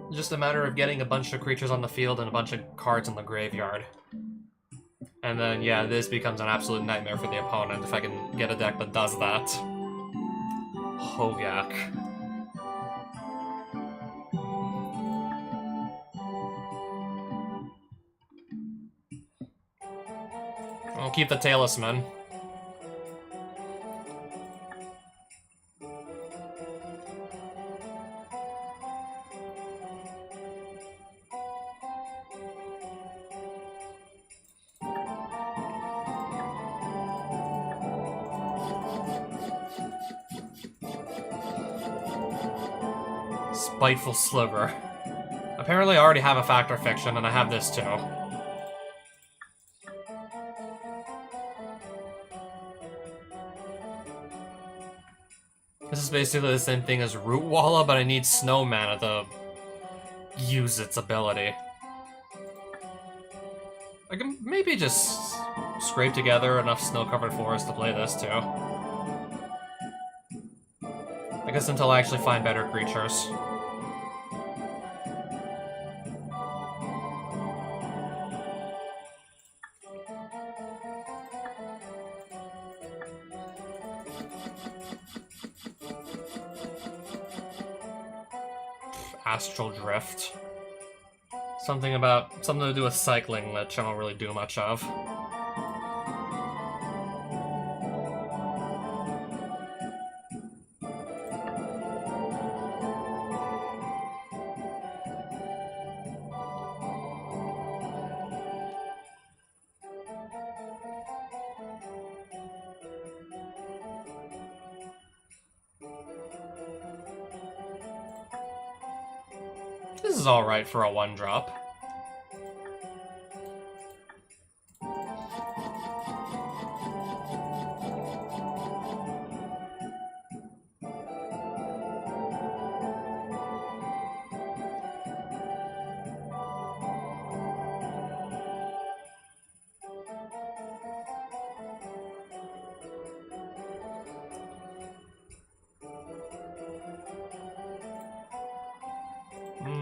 It's just a matter of getting a bunch of creatures on the field and a bunch of cards in the graveyard. And then, yeah, this becomes an absolute nightmare for the opponent if I can get a deck that does that. Hogak. I'll keep the Talisman. Spiteful Sliver. Apparently I already have a Fact or Fiction, and I have this too. This is basically the same thing as Root Walla, but I need Snow Mana to use its ability. I can maybe just scrape together enough snow-covered forest to play this too. I guess until I actually find better creatures. Astral Drift. Something to do with cycling, which I don't really do much of. This is alright for a 1-drop.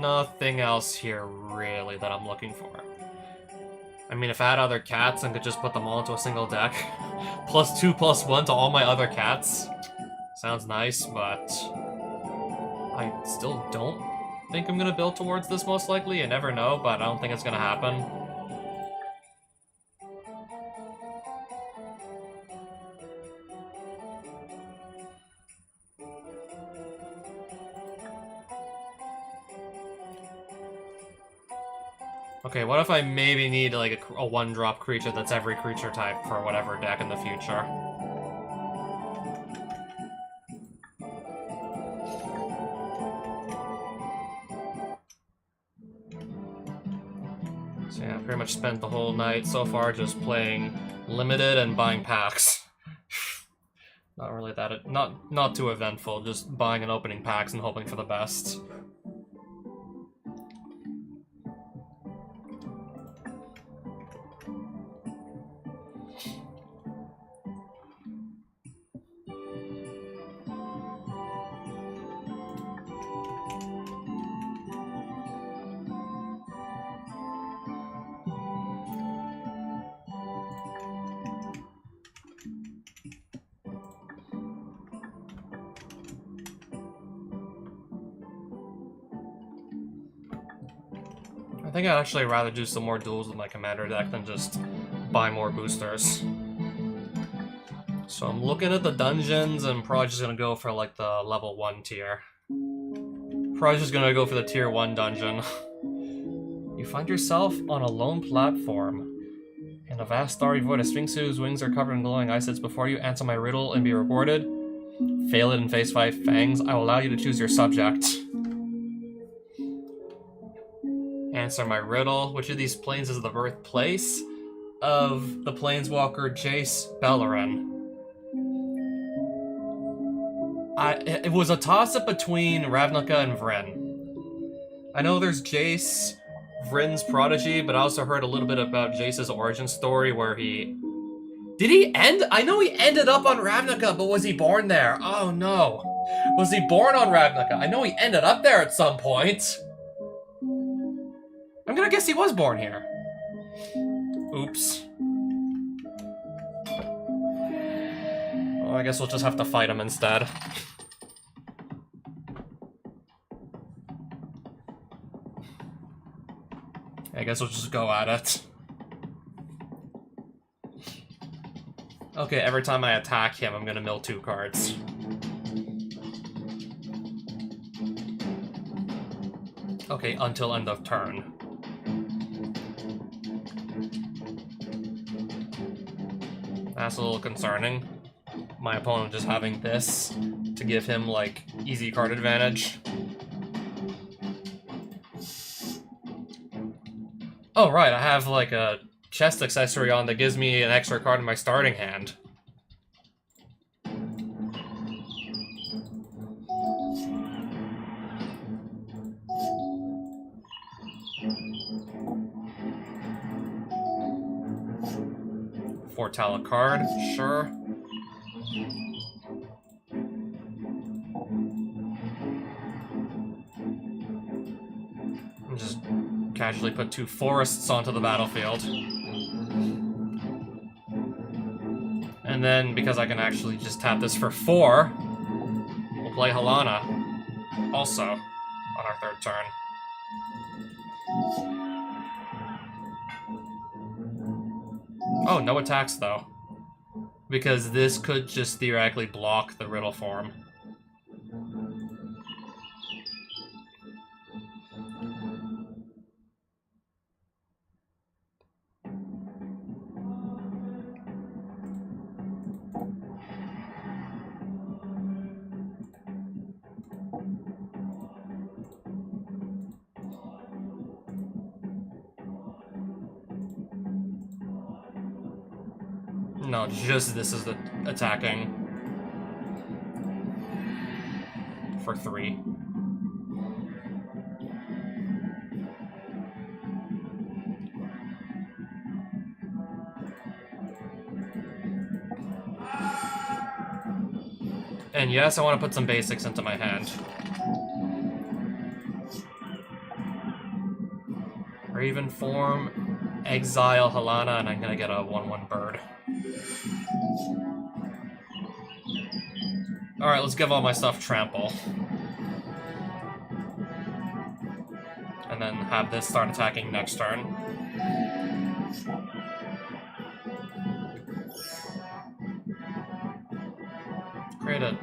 Nothing else here, really, that I'm looking for. I mean, if I had other cats and could just put them all into a single deck, +2/+1 to all my other cats, sounds nice, but I still don't think I'm gonna build towards this most likely. You never know, but I don't think it's gonna happen. Okay, what if I maybe need like a one-drop creature that's every creature type for whatever deck in the future? So yeah, pretty much spent the whole night so far just playing limited and buying packs. Not really that, not too eventful, just buying and opening packs and hoping for the best. I think I'd actually rather do some more duels with my commander deck than just buy more boosters. So I'm looking at the dungeons and probably just gonna go for like the level 1 tier. Probably just gonna go for the tier 1 dungeon. You find yourself on a lone platform. In a vast starry void, a sphinx whose wings are covered in glowing eyes sits before you. Answer my riddle and be rewarded. Fail it and face 5 fangs. I will allow you to choose your subject. Answer my riddle. Which of these planes is the birthplace of the planeswalker Jace Beleren? It was a toss-up between Ravnica and Vryn. I know there's Jace, Vryn's prodigy, but I also heard a little bit about Jace's origin story where he... Did he end? I know he ended up on Ravnica, but was he born there? Oh no. Was he born on Ravnica? I know he ended up there at some point. I'm gonna guess he was born here. Oops. Well, I guess we'll just have to fight him instead. I guess we'll just go at it. Okay, every time I attack him, I'm gonna mill 2 cards. Okay, until end of turn. That's a little concerning. My opponent just having this to give him, like, easy card advantage. Oh, right, I have, like, a chest accessory on that gives me an extra card in my starting hand. Foretell a card, sure. And just casually put 2 forests onto the battlefield. And then, because I can actually just tap this for 4, we'll play Halana also on our 3rd turn. Oh, no attacks though. Because this could just theoretically block the riddle form. No, just this is the attacking. For 3. And yes, I want to put some basics into my hand. Raven form, exile Halana, and I'm gonna get a 1/1 bird. Alright, let's give all my stuff trample. and then have this start attacking next turn. Create a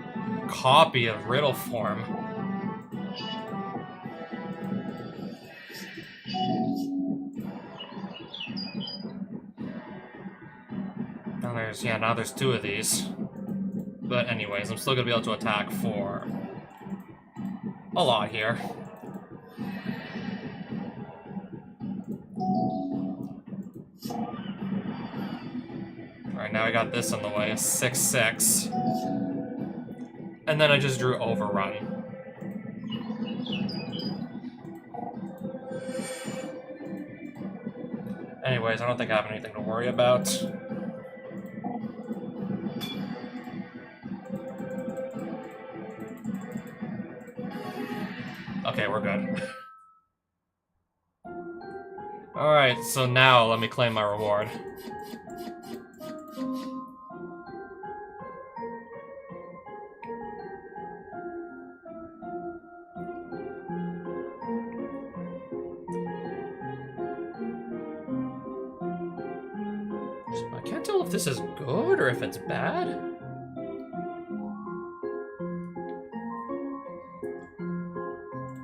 copy of Riddle Form. Now there's two of these. But anyways, I'm still gonna be able to attack for a lot here. Alright, now I got this in the way, a 6/6. And then I just drew Overrun. Anyways, I don't think I have anything to worry about. Okay, we're good. Alright, so now let me claim my reward. I can't tell if this is good or if it's bad.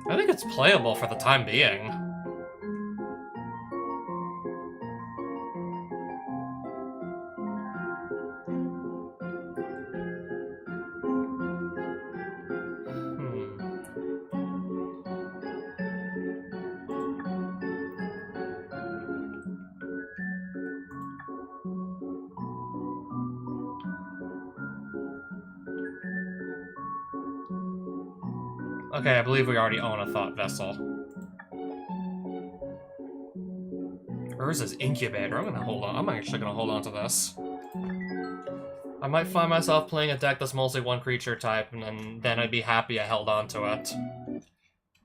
I think it's playable for the time being. Okay, I believe we already own a Thought Vessel. Urza's Incubator. I'm gonna hold on. I'm actually gonna hold on to this. I might find myself playing a deck that's mostly one creature type, and then I'd be happy I held on to it.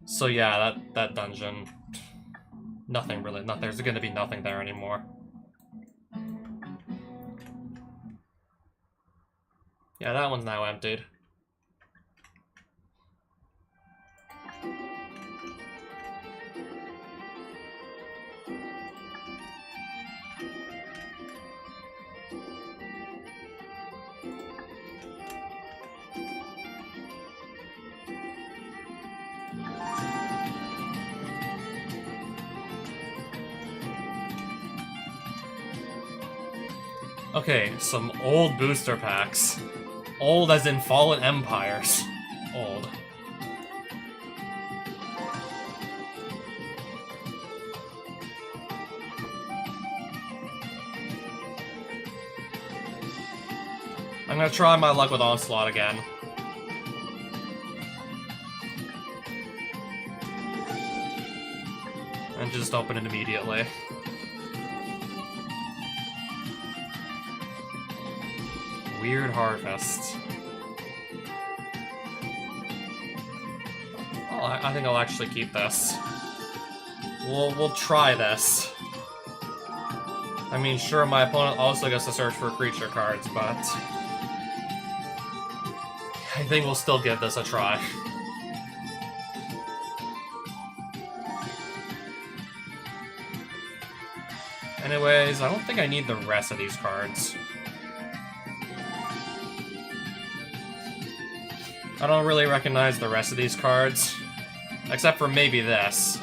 So yeah, that dungeon... Nothing really. There's gonna be nothing there anymore. Yeah, that one's now emptied. Okay, some old booster packs. Old as in Fallen Empires. Old. I'm gonna try my luck with Onslaught again. And just open it immediately. Weird Harvest. Oh, I think I'll actually keep this. We'll try this. I mean, sure, my opponent also gets to search for creature cards, but I think we'll still give this a try. Anyways, I don't think I need the rest of these cards. I don't really recognize the rest of these cards, except for maybe this.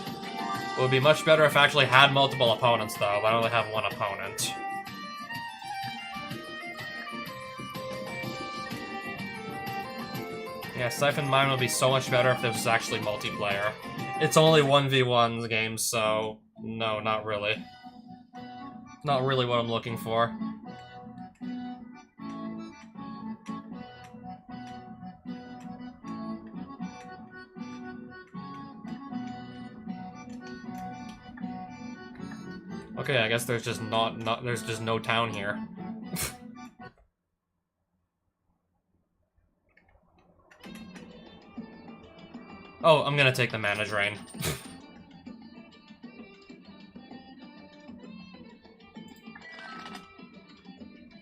It would be much better if I actually had multiple opponents, though, but I only have one opponent. Yeah, Siphon Mine would be so much better if this was actually multiplayer. It's only 1v1 game, so no, not really. Not really what I'm looking for. Okay, I guess there's just there's just no town here. Oh, I'm gonna take the Mana Drain.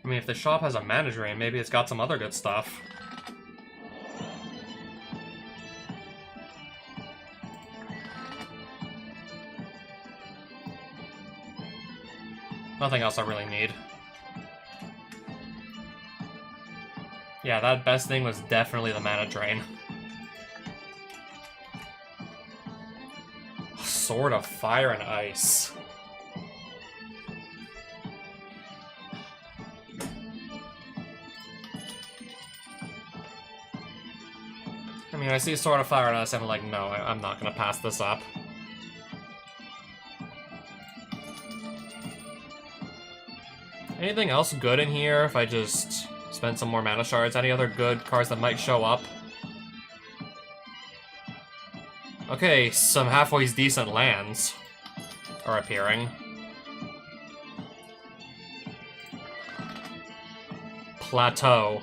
I mean, if the shop has a Mana Drain, maybe it's got some other good stuff. Nothing else I really need. Yeah, that best thing was definitely the mana drain. Sword of Fire and Ice. I mean, I see Sword of Fire and Ice, I'm like, no, I'm not gonna pass this up. Anything else good in here if I just spend some more mana shards? Any other good cards that might show up? Okay, some halfway decent lands are appearing. Plateau.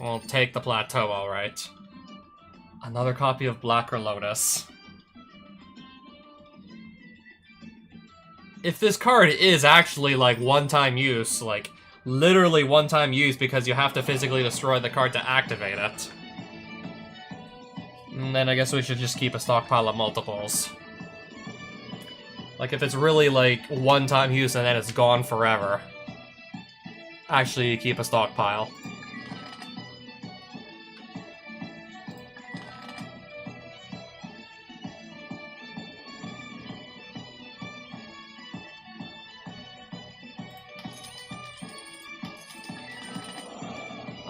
We'll take the Plateau, alright. Another copy of Blacker Lotus. If this card is actually, like, one-time use, like, literally one-time use because you have to physically destroy the card to activate it, then I guess we should just keep a stockpile of multiples. Like, if it's really, like, one-time use and then it's gone forever, actually keep a stockpile.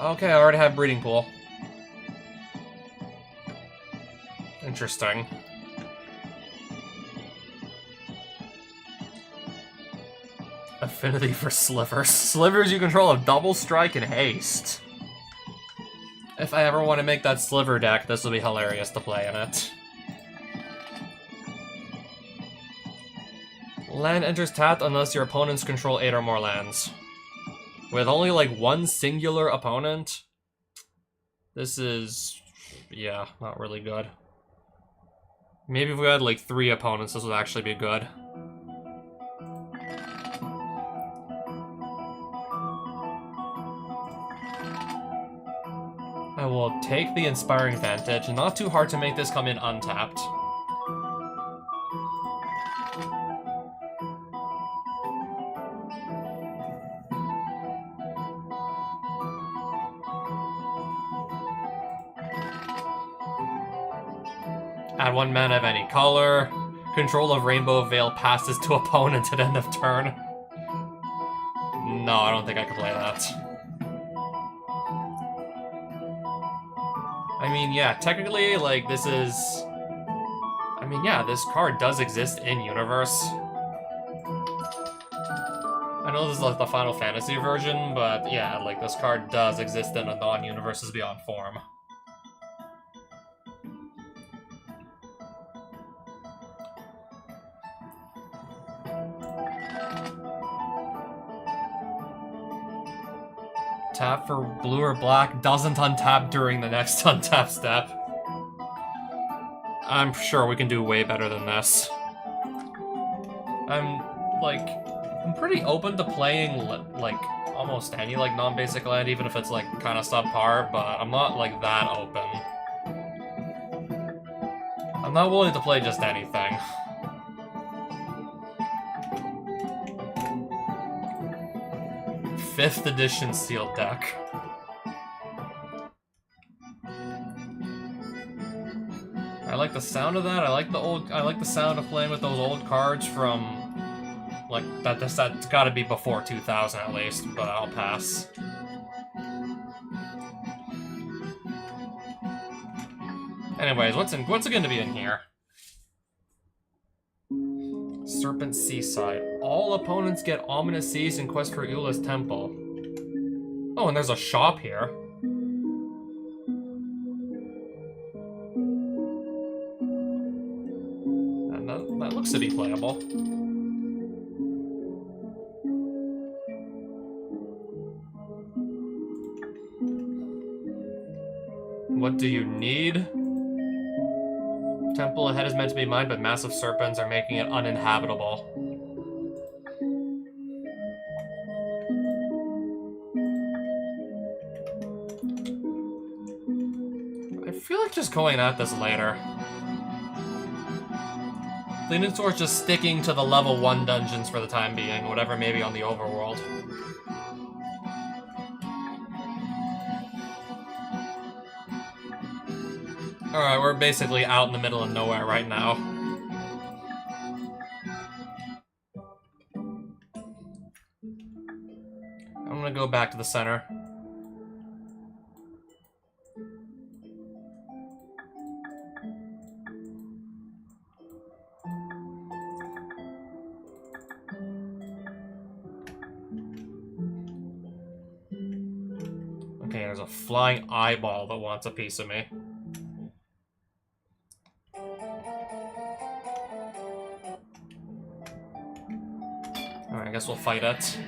Okay, I already have Breeding Pool. Interesting. Affinity for Slivers. Slivers you control have Double Strike and Haste. If I ever want to make that Sliver deck, this will be hilarious to play in it. Land enters tapped unless your opponents control 8 or more lands. With only, like, one singular opponent, this is, yeah, not really good. Maybe if we had, like, 3 opponents, this would actually be good. I will take the Inspiring Vantage. Not too hard to make this come in untapped. Add 1 mana of any color. Control of Rainbow Veil passes to opponent at end of turn. No, I don't think I can play that. I mean, yeah, technically, like, this is... I mean, yeah, this card does exist in Universe. I know this is like the Final Fantasy version, but yeah, like, this card does exist in a non-Universes Beyond form. Tap for blue or black, doesn't untap during the next untap step. I'm sure we can do way better than this. I'm pretty open to playing, like, almost any, like, non-basic land, even if it's, like, kind of subpar, but I'm not, like, that open. I'm not willing to play just anything. Fifth edition sealed deck. I like the sound of that. I like the sound of playing with those old cards from, like, that's gotta be before 2000 at least, but I'll pass. Anyways, what's it gonna be in here? Serpent Seaside. All opponents get Ominous Seas in Quest for Eula's Temple. Oh, and there's a shop here. And that looks to be playable. What do you need? Temple ahead is meant to be mine, but massive serpents are making it uninhabitable. I feel like just going at this later. leaning towards just sticking to the level 1 dungeons for the time being, whatever may be on the overworld. Alright, we're basically out in the middle of nowhere right now. I'm gonna go back to the center. Okay, there's a flying eyeball that wants a piece of me. Alright, I guess we'll fight it.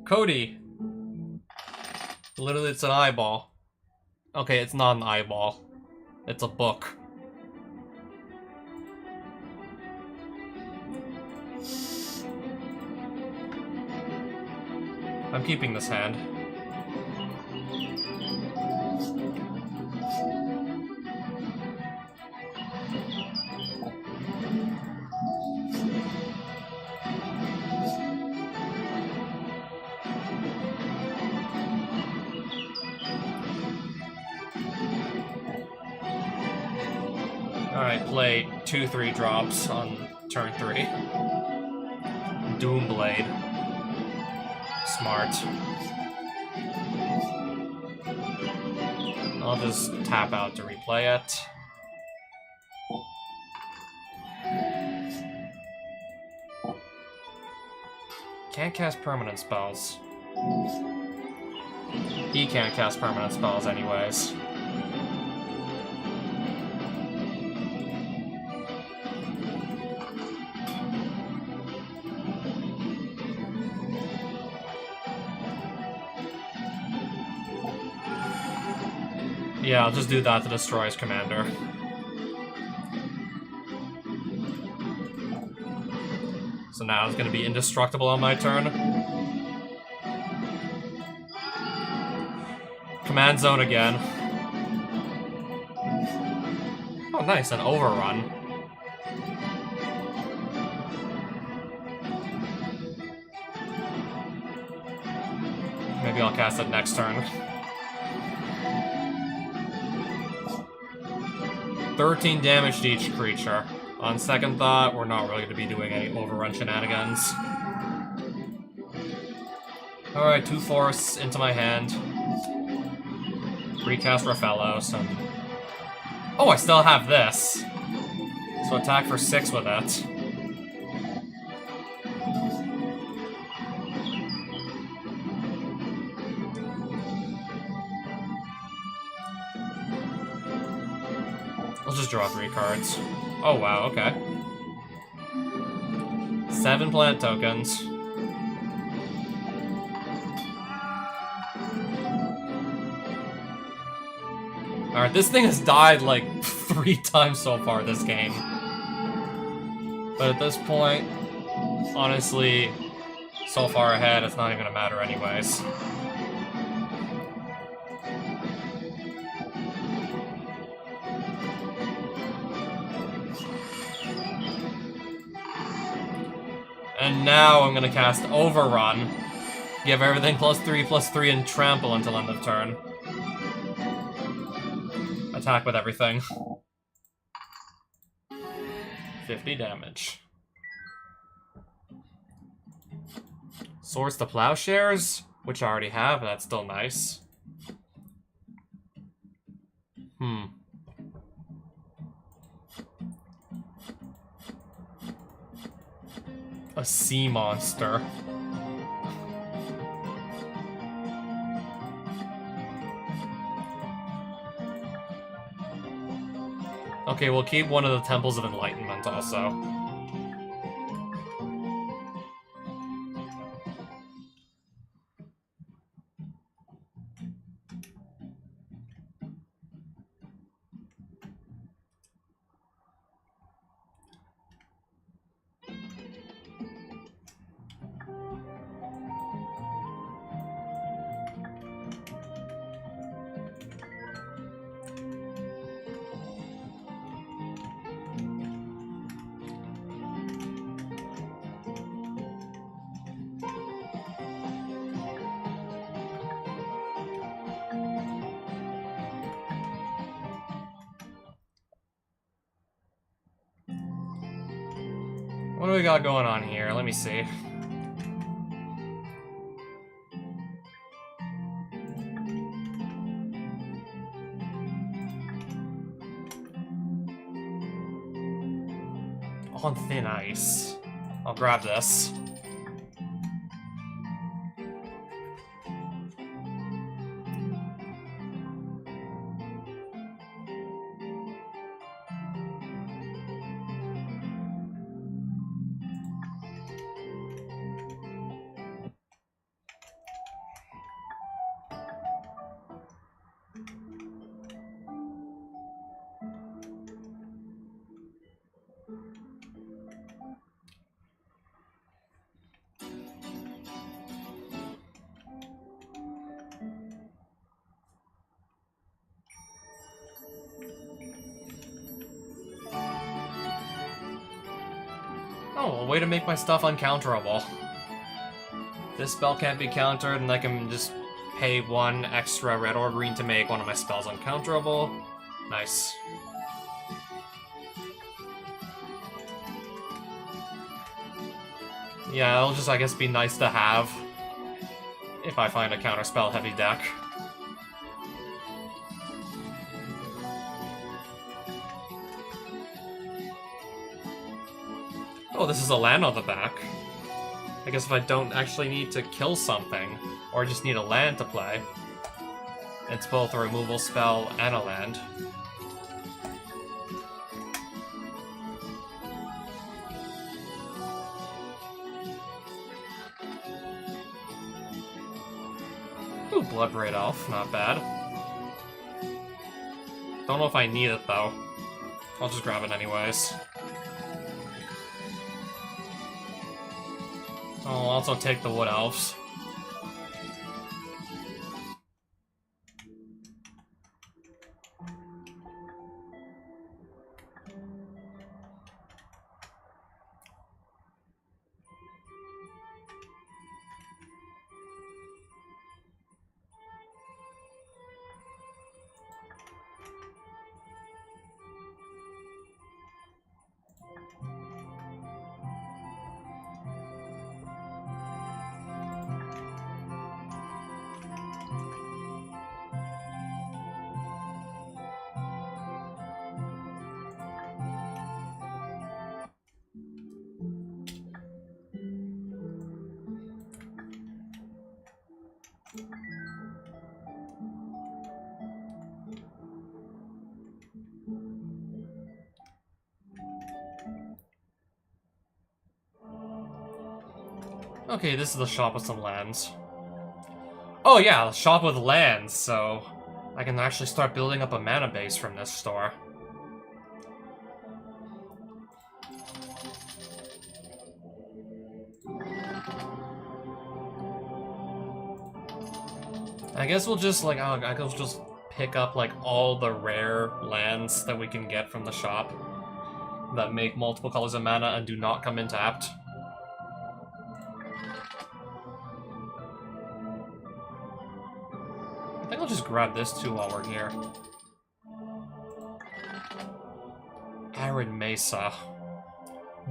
Cody! Literally, it's an eyeball. Okay, it's not an eyeball. It's a book. I'm keeping this hand. Alright, play 2-3 drops on turn 3. Doomblade. Smart. I'll just tap out to replay it. Can't cast permanent spells. He can't cast permanent spells anyways. Yeah, I'll just do that to destroy his commander. So now it's gonna be indestructible on my turn. Command zone again. Oh, nice, an overrun. Maybe I'll cast it next turn. 13 damage to each creature. On second thought, we're not really going to be doing any overrun shenanigans. Alright, 2 forests into my hand. Recast Raphaelos, and... Oh, I still have this! So attack for 6 with it. I'll just draw 3 cards. Oh wow, okay. 7 plant tokens. Alright, this thing has died like 3 times so far this game. But at this point, honestly, so far ahead, it's not even gonna matter anyways. And now I'm gonna cast Overrun. Give everything +3/+3 and trample until end of turn. Attack with everything. 50 damage. Swords to Plowshares, which I already have, but that's still nice. A sea monster. Okay, we'll keep one of the Temples of Enlightenment also. What do we got going on here? Let me see. On thin ice. I'll grab this. Oh, a way to make my stuff uncounterable. This spell can't be countered, and I can just pay 1 extra red or green to make one of my spells uncounterable. Nice. Yeah, it'll just, I guess, be nice to have if I find a counterspell heavy deck. Oh, this is a land on the back. I guess if I don't actually need to kill something, or just need a land to play, it's both a removal spell and a land. Ooh, Bloodbraid Elf, not bad. Don't know if I need it, though. I'll just grab it anyways. I'll also take the Wood Elves. Okay, this is the shop with some lands. Oh yeah, the shop with lands, so I can actually start building up a mana base from this store. I guess we'll just, like, I guess we'll just pick up, like, all the rare lands that we can get from the shop that make multiple colors of mana and do not come in tapped. I think I'll just grab this too while we're here. Arid Mesa.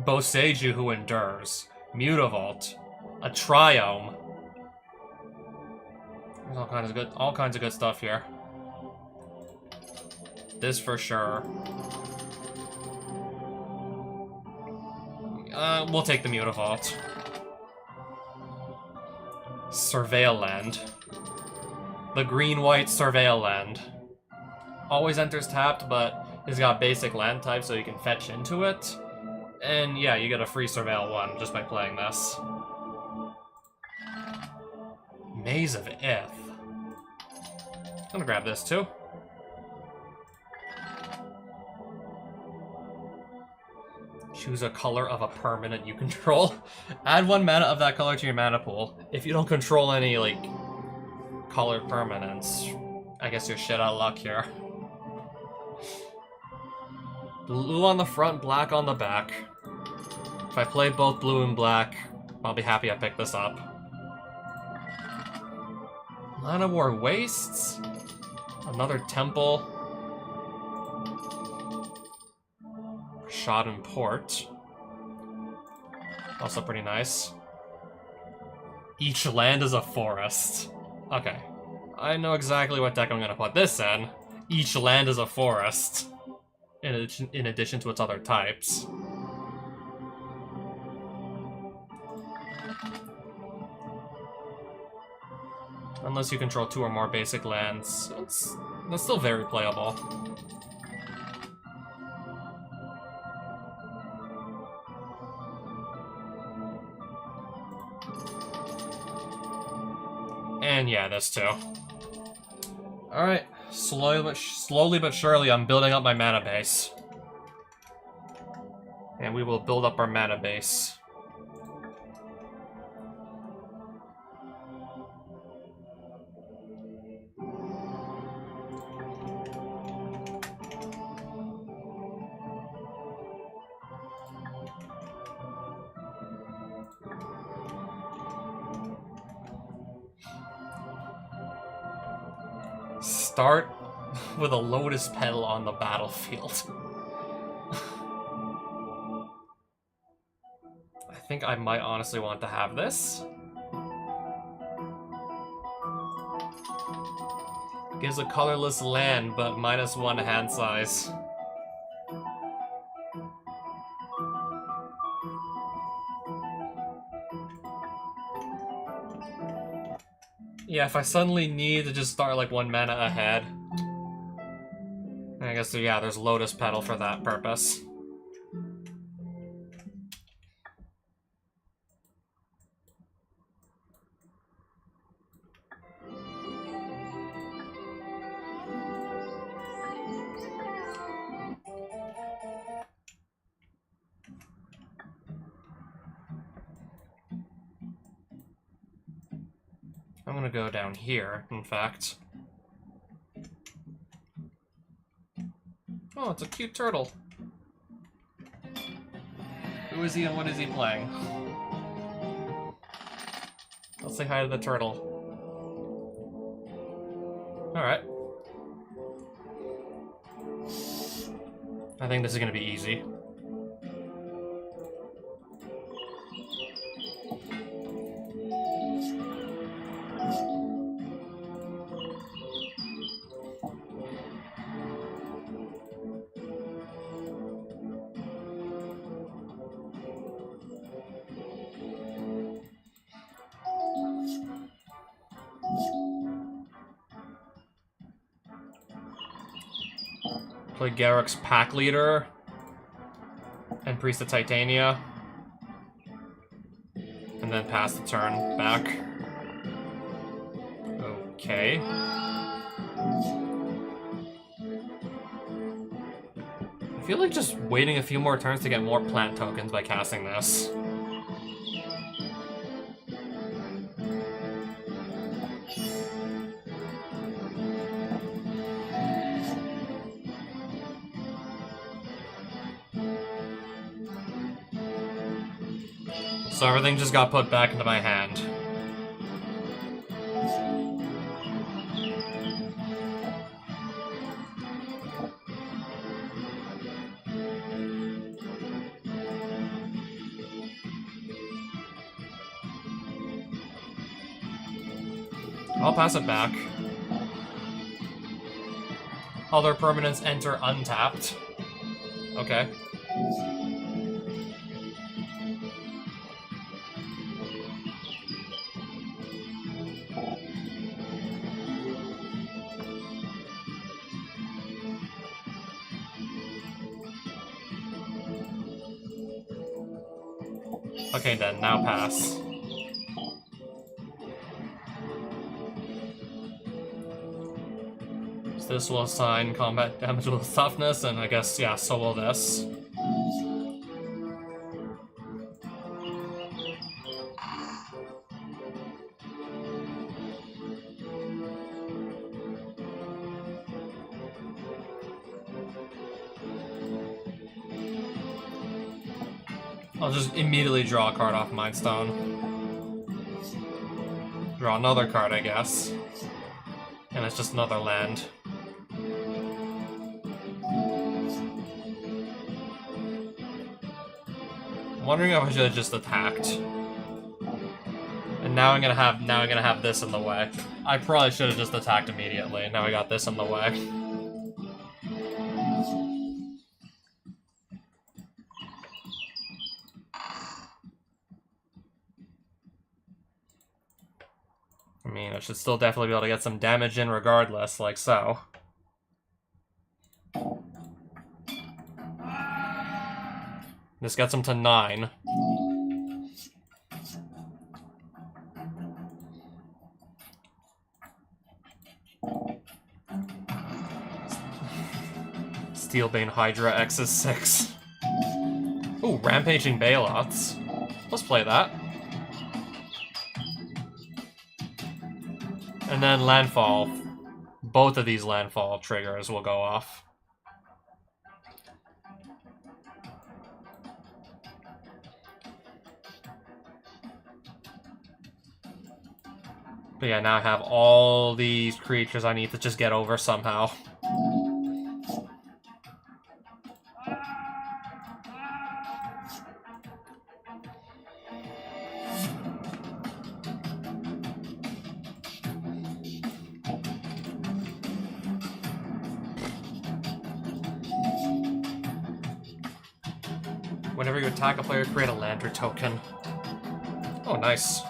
Boseiju Who Endures. Mutavault. A Triome. There's all kinds of good stuff here. This for sure. We'll take the Mutavault. Surveil Land. The green-white Surveil Land. Always enters tapped, but it's got basic land type, so you can fetch into it. And yeah, you get a free Surveil 1 just by playing this. Maze of Ith. I'm gonna grab this too. Choose a color of a permanent you control. Add 1 mana of that color to your mana pool. If you don't control any, like, colored permanents, I guess you're shit out of luck here. Blue on the front, black on the back. If I play both blue and black, I'll be happy I picked this up. Llanowar Wastes. Another temple. Shodden Port. Also pretty nice. Each land is a forest. Okay. I know exactly what deck I'm gonna put this in. Each land is a forest. In addition to its other types. Unless you control 2 or more basic lands. That's still very playable. And yeah, this too. Alright, slowly but surely I'm building up my mana base. And we will build up our mana base. Start with a Lotus Petal on the battlefield. I think I might honestly want to have this. Gives a colorless land, but -1 hand size. Yeah, if I suddenly need to just start like 1 mana ahead. I guess, yeah, there's Lotus Petal for that purpose. I'm gonna go down here, in fact. Oh, it's a cute turtle. Who is he and what is he playing? Let's say hi to the turtle. Alright. I think this is gonna be easy. Play Garruk's Pack Leader and Priest of Titania, and then pass the turn back. Okay. I feel like just waiting a few more turns to get more plant tokens by casting this. So everything just got put back into my hand. I'll pass it back. Other permanents enter untapped. Okay. Okay then, now pass. So this will assign combat damage with toughness, and I guess, yeah, so will this. I'll just immediately draw a card off Mind Stone. Draw another card, I guess. And it's just another land. wondering if I should have just attacked. And now I'm gonna have this in the way. I probably should have just attacked immediately. Now I got this in the way. I mean, I should still definitely be able to get some damage in regardless, like so. This gets him to 9. Steelbane Hydra X is 6. Ooh, Rampaging Bailouts. Let's play that. And then Landfall. Both of these Landfall triggers will go off. But yeah, now I have all these creatures I need to just get over somehow. Whenever you attack a player, create a Lantern token. Oh, nice.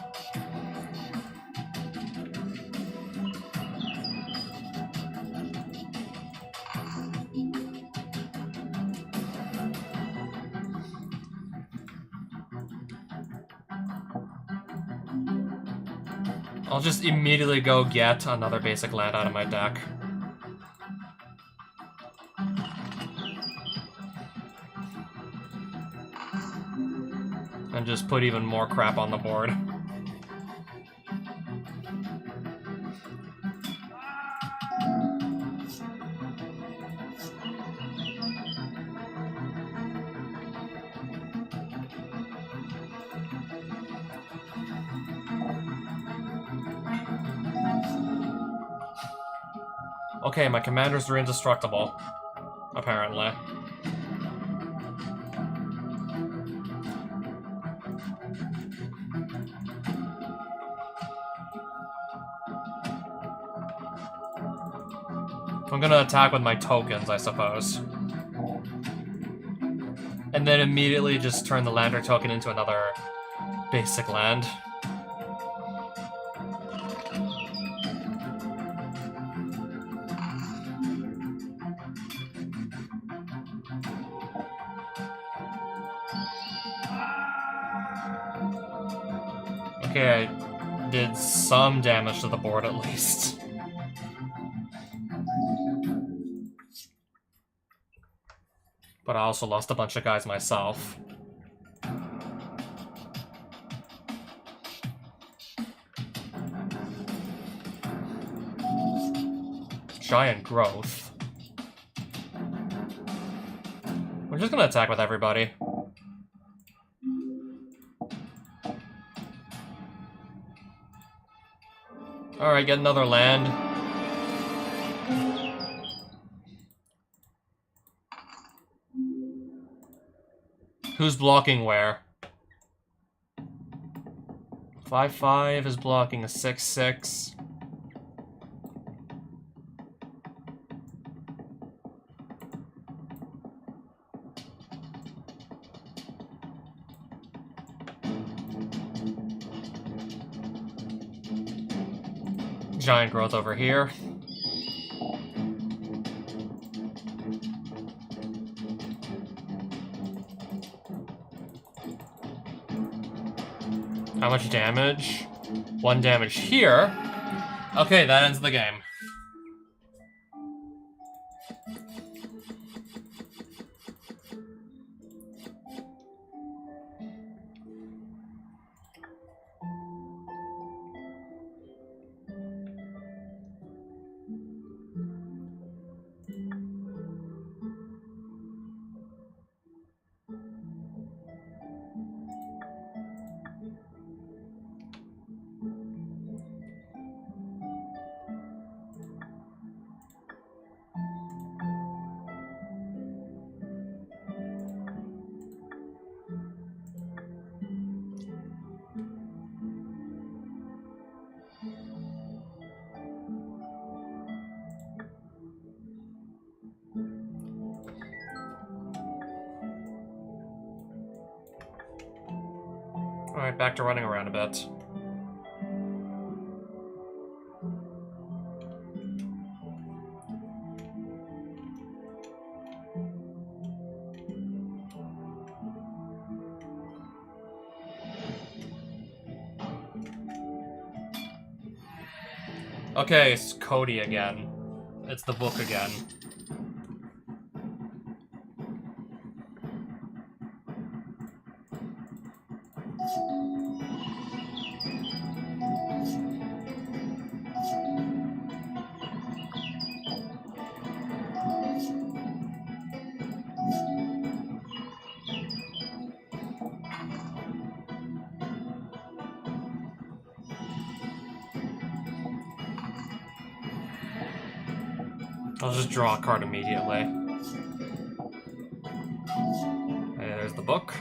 I'll just immediately go get another basic land out of my deck. And just put even more crap on the board. Okay, my commanders are indestructible. Apparently. I'm gonna attack with my tokens, I suppose. And then immediately just turn the Lantern token into another basic land. Okay, I did some damage to the board at least. But I also lost a bunch of guys myself. Giant growth. We're just gonna attack with everybody. Alright, get another land. Who's blocking where? 5/5 is blocking a 6/6. Giant growth over here. How much damage? 1 damage here. Okay, that ends the game. Alright, back to running around a bit. Okay, it's Cody again. It's the book again. I'll just draw a card immediately. Hey, there's the book.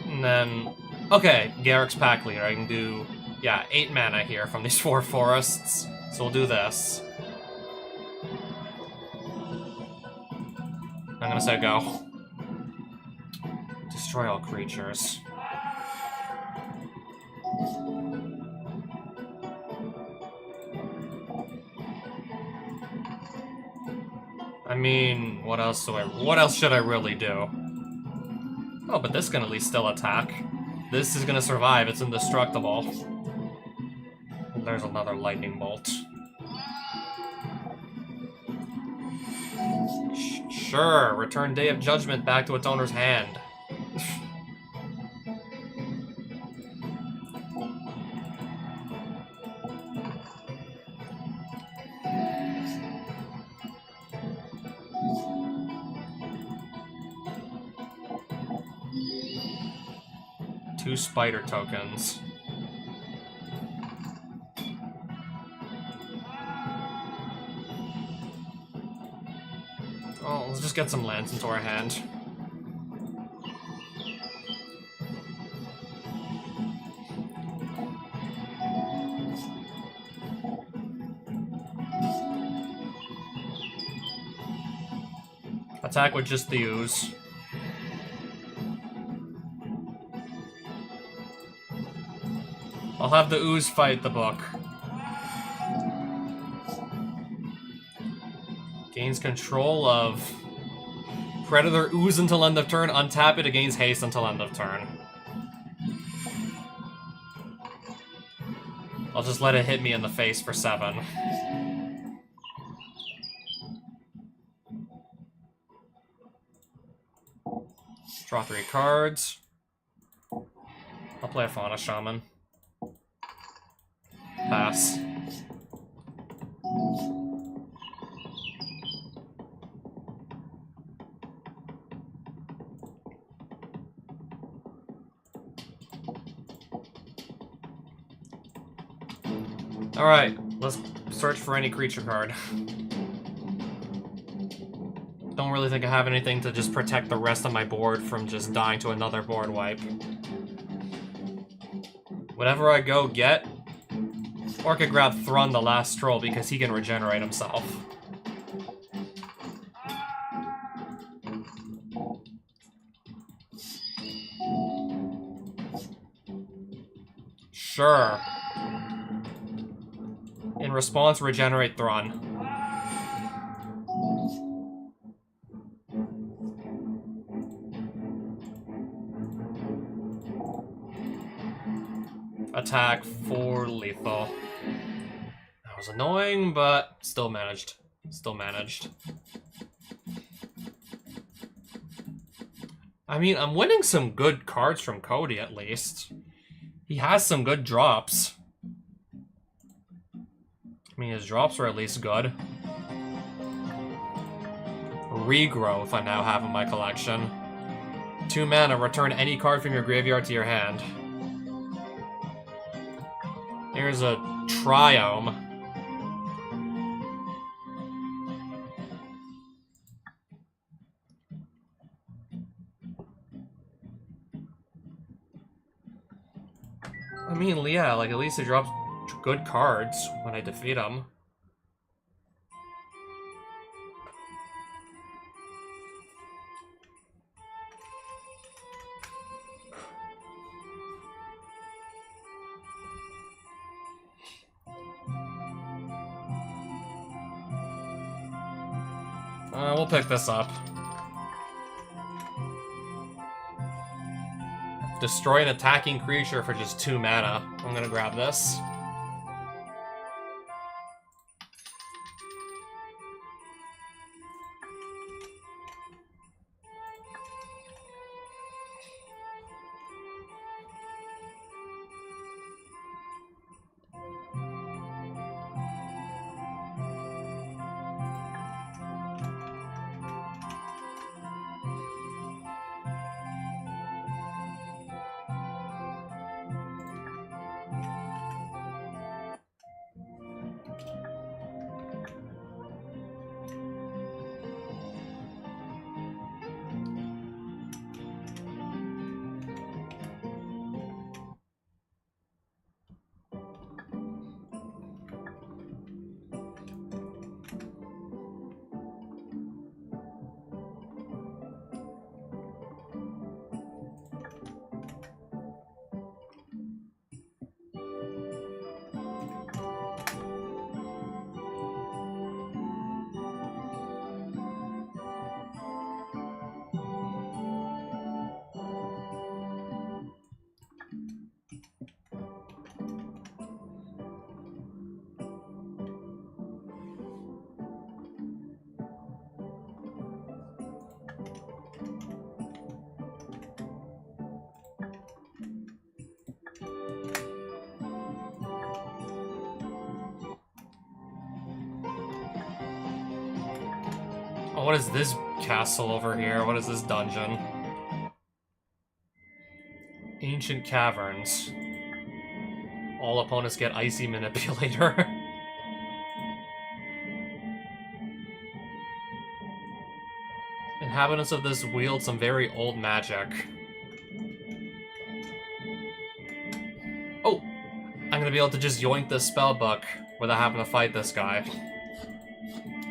And then, okay, Garrick's Pack Leader. I can do, yeah, 8 mana here from these 4 forests. So we'll do this. I'm gonna say go. Destroy all creatures. I mean, what else should I really do? Oh, but this can at least still attack. This is gonna survive, it's indestructible. There's another lightning bolt. Sure, return Day of Judgment back to its owner's hand. Two spider tokens. Oh, let's just get some lands into our hand. Attack with just the ooze. I'll have the ooze fight the book. Gains control of Predator ooze until end of turn. Untap it, it gains haste until end of turn. I'll just let it hit me in the face for 7. Draw 3 cards. I'll play a Fauna Shaman. Pass. Alright, let's search for any creature card. Don't really think I have anything to just protect the rest of my board from just dying to another board wipe. Whatever I go get, or I could grab Thrun the Last Troll because he can regenerate himself. Sure. In response, regenerate Thrun. Attack for lethal. That was annoying, but still managed. Still managed. I mean, I'm winning some good cards from Cody, at least. He has some good drops. I mean, his drops are at least good. Regrowth I now have in my collection. 2 mana, return any card from your graveyard to your hand. Here's a Triome. I mean, yeah, like, at least he drops good cards when I defeat him. We'll pick this up. Destroy an attacking creature for just 2 mana. I'm gonna grab this. Oh, what is this castle over here? What is this dungeon? Ancient Caverns. All opponents get Icy Manipulator. Inhabitants of this wield some very old magic. Oh! I'm gonna be able to just yoink this spellbook without having to fight this guy.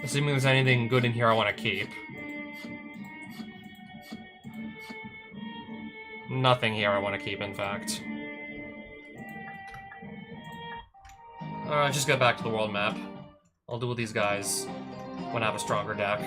Assuming there's anything good in here I want to keep. Nothing here I want to keep, in fact. Just get back to the world map. I'll deal with these guys when I have a stronger deck.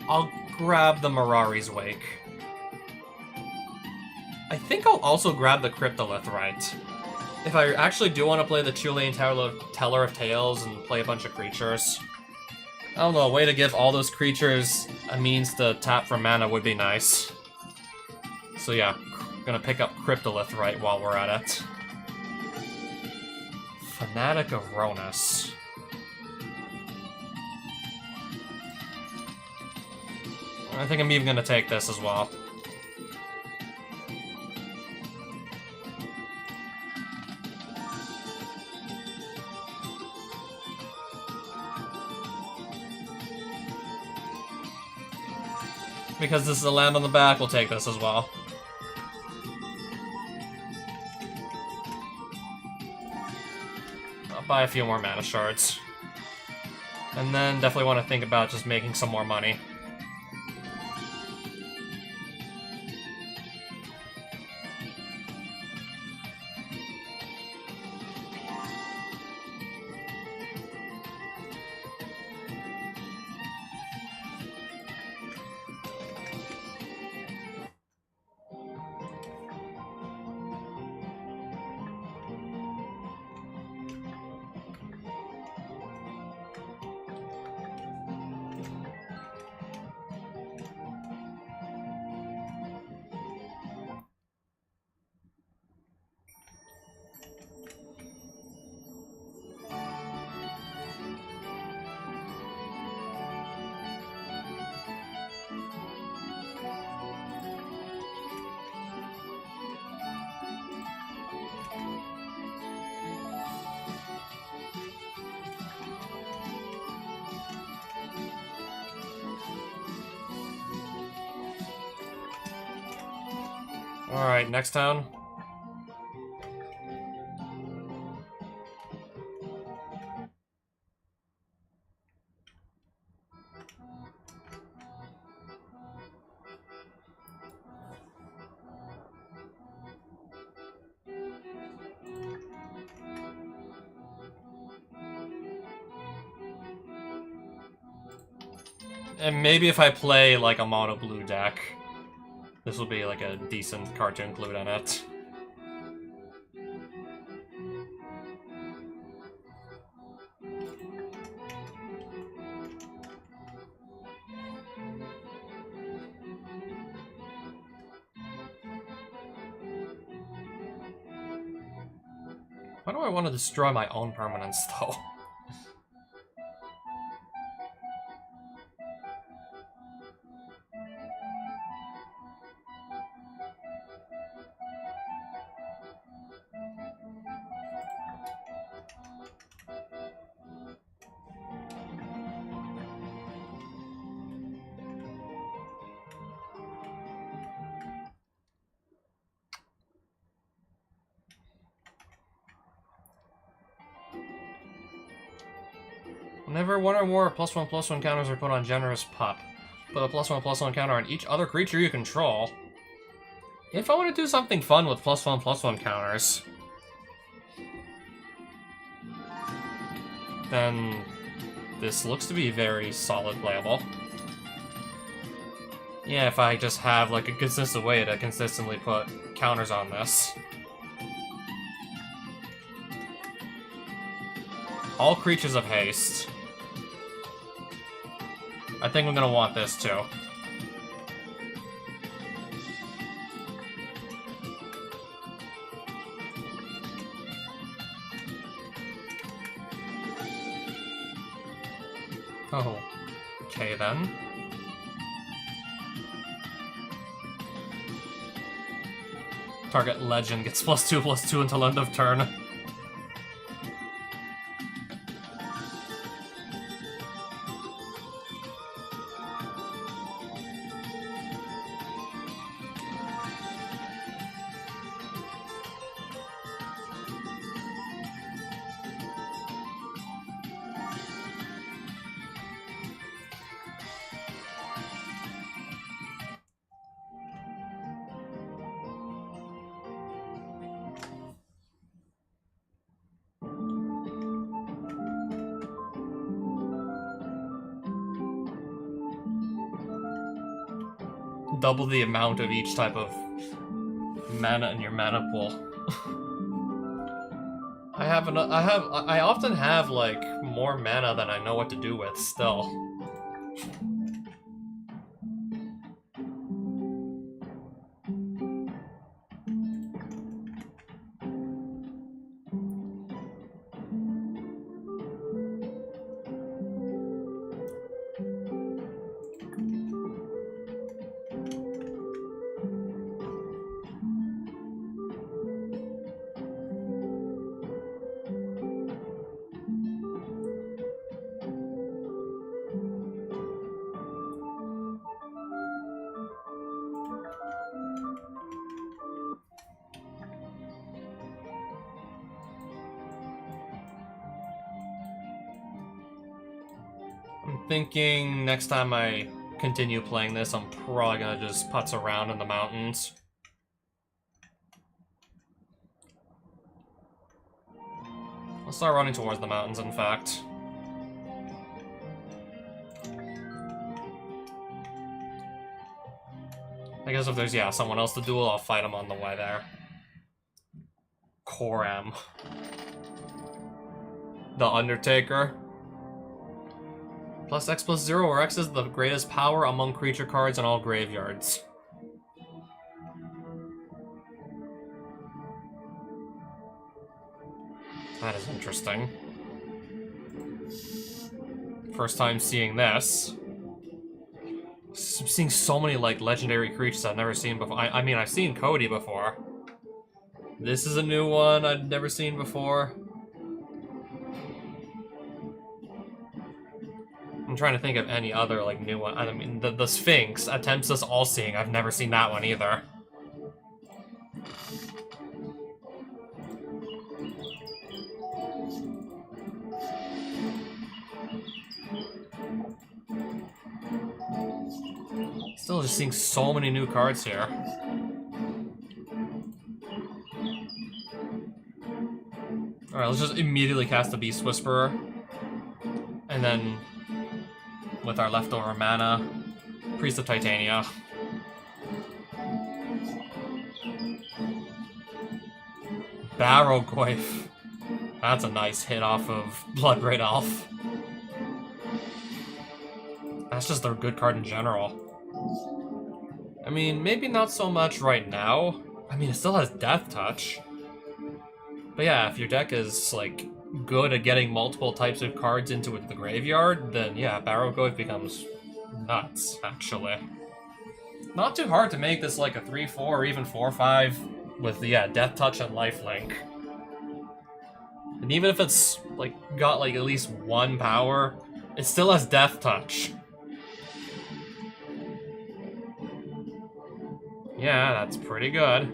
I'll grab the Mirari's Wake. I think I'll also grab the Cryptolith Rite. If I actually do want to play the Tulane Teller of Tales and play a bunch of creatures. I don't know, a way to give all those creatures a means to tap for mana would be nice. So yeah, gonna pick up Cryptolith Rite while we're at it. Fanatic of Ronus. I think I'm even gonna take this as well. Because this is a land on the back, we'll take this as well. I'll buy a few more mana shards. And then definitely want to think about just making some more money. Alright, next town. And maybe if I play, like, a mono blue deck, this will be, like, a decent card to include in it. Why do I want to destroy my own permanents, though? Whenever one or more +1/+1 counters are put on Generous Pup, put a +1/+1 counter on each other creature you control. If I want to do something fun with +1/+1 counters, then this looks to be very solid playable. Yeah, if I just have like a consistent way to consistently put counters on this. All creatures of haste. I think I'm gonna want this too. Oh, okay then. Target legend gets +2/+2 until end of turn. Double the amount of each type of mana in your mana pool. I often have like more mana than I know what to do with still. I'm thinking next time I continue playing this, I'm probably gonna just putz around in the mountains. I'll start running towards the mountains, in fact. I guess if there's, yeah, someone else to duel, I'll fight him on the way there. Koram. The Undertaker. +X/+0, where X is the greatest power among creature cards in all graveyards. That is interesting. First time seeing this. I'm seeing so many, like, legendary creatures I've never seen before. I mean, I've seen Cody before. This is a new one I've never seen before. I'm trying to think of any other, like, new one. I mean, the Sphinx, Attempts Us All-Seeing. I've never seen that one either. Still just seeing so many new cards here. Alright, let's just immediately cast the Beast Whisperer. And then, with our leftover mana, Priest of Titania. Barrow-goyf. That's a nice hit off of Blood-Braid Elf. That's just a good card in general. I mean, maybe not so much right now. I mean, it still has Death Touch. But yeah, if your deck is, like, good at getting multiple types of cards into the graveyard, then yeah, Barrow-goyf becomes nuts, actually. Not too hard to make this like a 3-4 or even 4-5 with, yeah, Death Touch and Lifelink. And even if it's, like, got, like, at least one power, it still has Death Touch. Yeah, that's pretty good.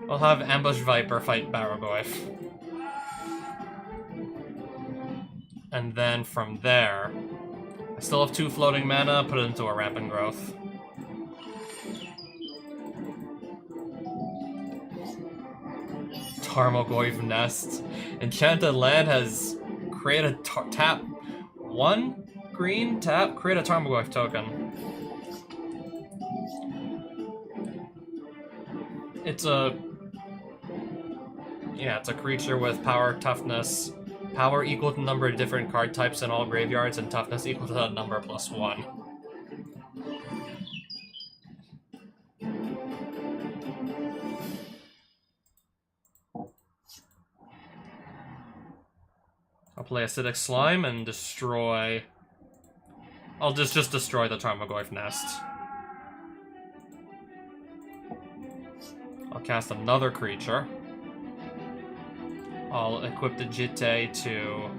We'll have Ambush Viper fight Barrow-goyf. And then from there, I still have 2 floating mana, put it into a Rampant Growth. Tarmogoyf Nest. Enchanted Land has create a tap 1 green, tap, create a Tarmogoyf token. It's a... yeah, it's a creature with power, toughness, power equal to the number of different card types in all graveyards, and toughness equal to that number plus 1. I'll play Acidic Slime and destroy... I'll just destroy the Tarmogoyf Nest. I'll cast another creature. I'll equip the Jitte to...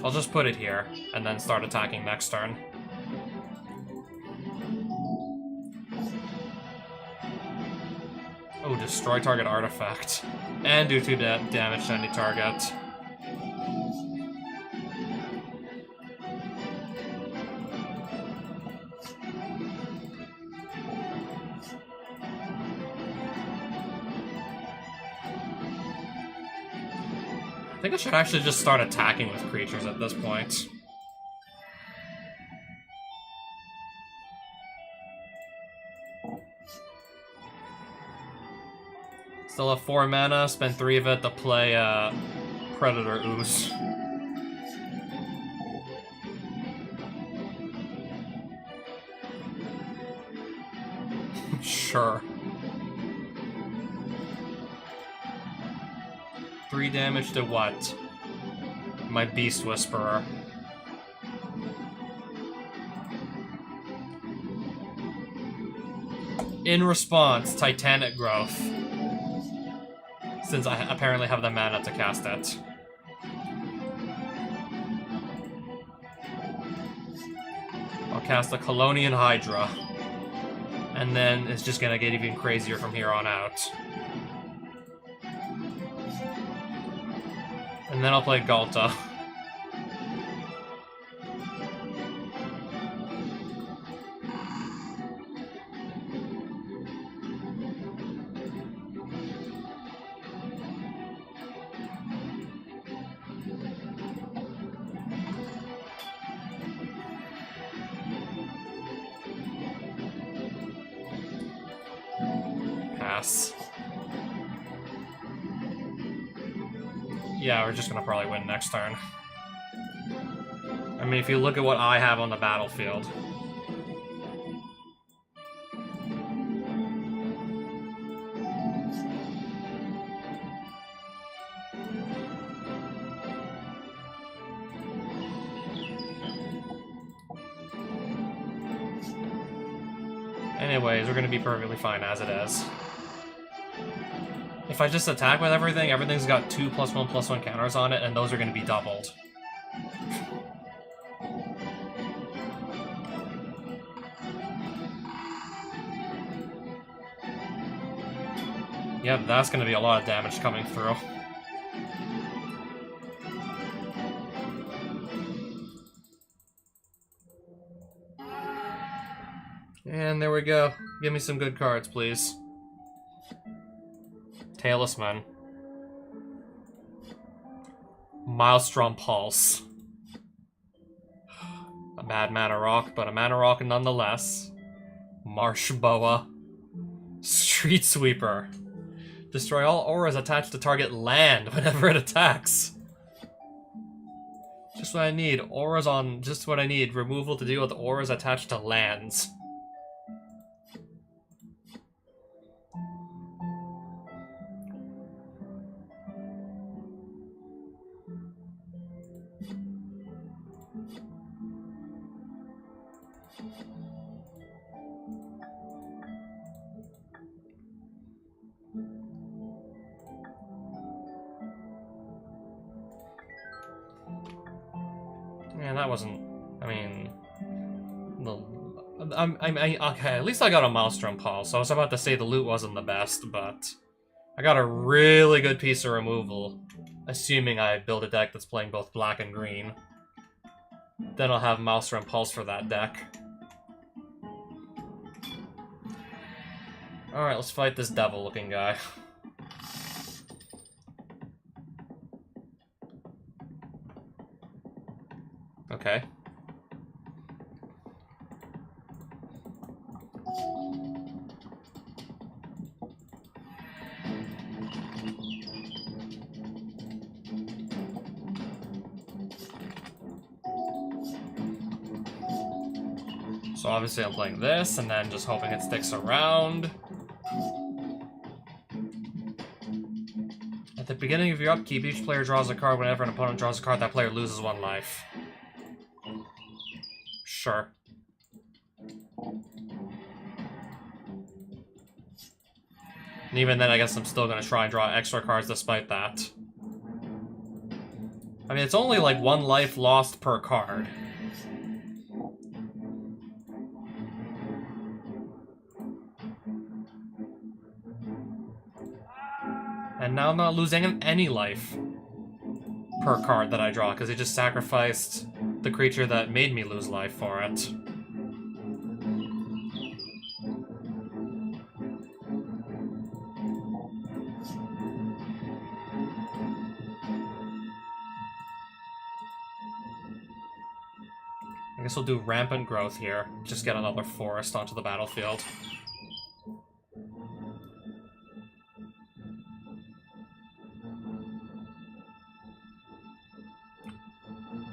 I'll just put it here, and then start attacking next turn. Oh, destroy target artifact. And do 2 damage to any target. I think I should actually just start attacking with creatures at this point. Still have 4 mana, spend 3 of it to play Predator Ooze. Sure. 3 damage to what? My Beast Whisperer. In response, Titanic Growth. Since I apparently have the mana to cast it. I'll cast a Colonian Hydra. And then it's just gonna get even crazier from here on out. And then I'll play Ghalta. Pass. Yeah, we're just gonna probably win next turn. I mean, if you look at what I have on the battlefield. Anyways, we're gonna be perfectly fine as it is. If I just attack with everything, everything's got 2+1/+1 counters on it, and those are going to be doubled. Yep, that's going to be a lot of damage coming through. And there we go. Give me some good cards, please. Talisman. Maelstrom Pulse. A bad mana rock, but a mana rock nonetheless. Marsh Boa. Street Sweeper. Destroy all auras attached to target land whenever it attacks. Just what I need. Auras on... Just what I need. Removal to deal with auras attached to lands. Man, that wasn't... I mean... okay, at least I got a Maelstrom Pulse. So I was about to say the loot wasn't the best, but... I got a really good piece of removal. Assuming I build a deck that's playing both black and green. Then I'll have Maelstrom Pulse for that deck. Alright, let's fight this devil-looking guy. Okay. So obviously I'm playing this, and then just hoping it sticks around. At the beginning of your upkeep, each player draws a card. Whenever an opponent draws a card, that player loses 1 life. Sure. And even then, I guess I'm still gonna try and draw extra cards despite that. I mean, it's only like 1 life lost per card. And now I'm not losing any life per card that I draw, because he just sacrificed the creature that made me lose life for it. I guess we'll do Rampant Growth here. Just get another forest onto the battlefield.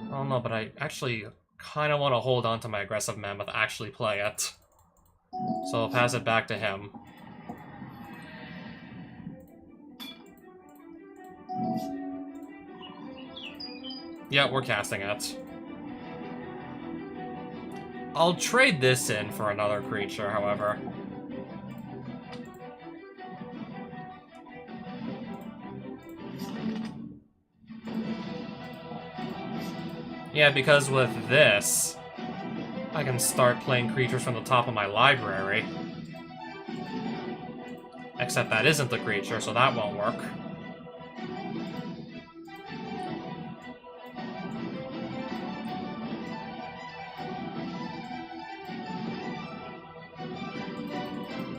I don't know, but I actually kind of want to hold on to my Aggressive Mammoth, actually play it. So I'll pass it back to him. Yeah, we're casting it. I'll trade this in for another creature, however. Yeah, because with this, I can start playing creatures from the top of my library. Except that isn't the creature, so that won't work.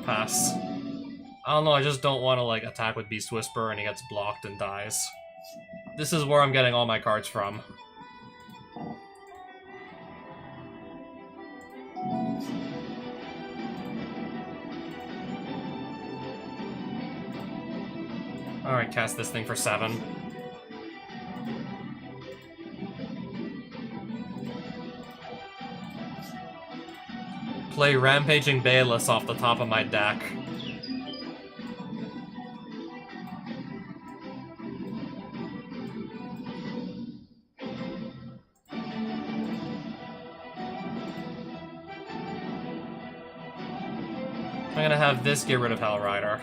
Pass. I don't know, I just don't want to, like, attack with Beast Whisperer and he gets blocked and dies. This is where I'm getting all my cards from. Alright, cast this thing for 7. Play Rampaging Bayless off the top of my deck. I'm gonna have this get rid of Hellrider.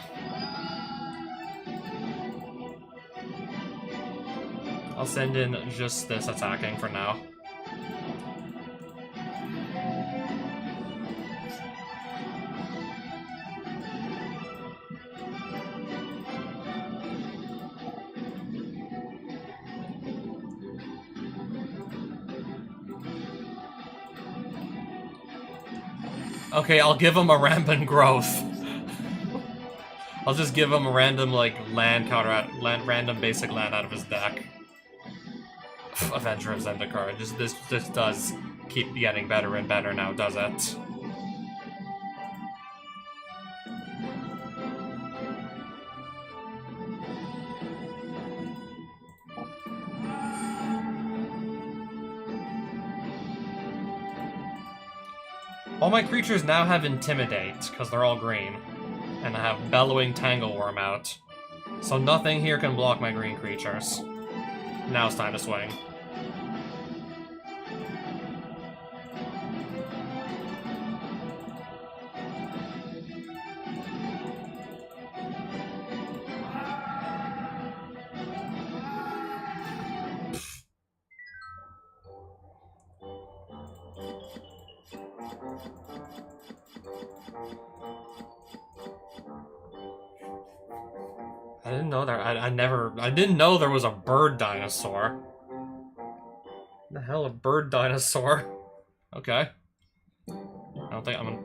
I'll send in just this attacking for now. Okay, I'll give him a rampant growth. I'll just give him a random, like, random basic land out of his deck. Avenger of Zendikar. This does keep getting better and better now, does it? All my creatures now have Intimidate, because they're all green. And I have Bellowing Tangleworm out. So nothing here can block my green creatures. Now it's time to swing. I didn't know there. I didn't know there was a bird dinosaur. The hell, a bird dinosaur? Okay. I'm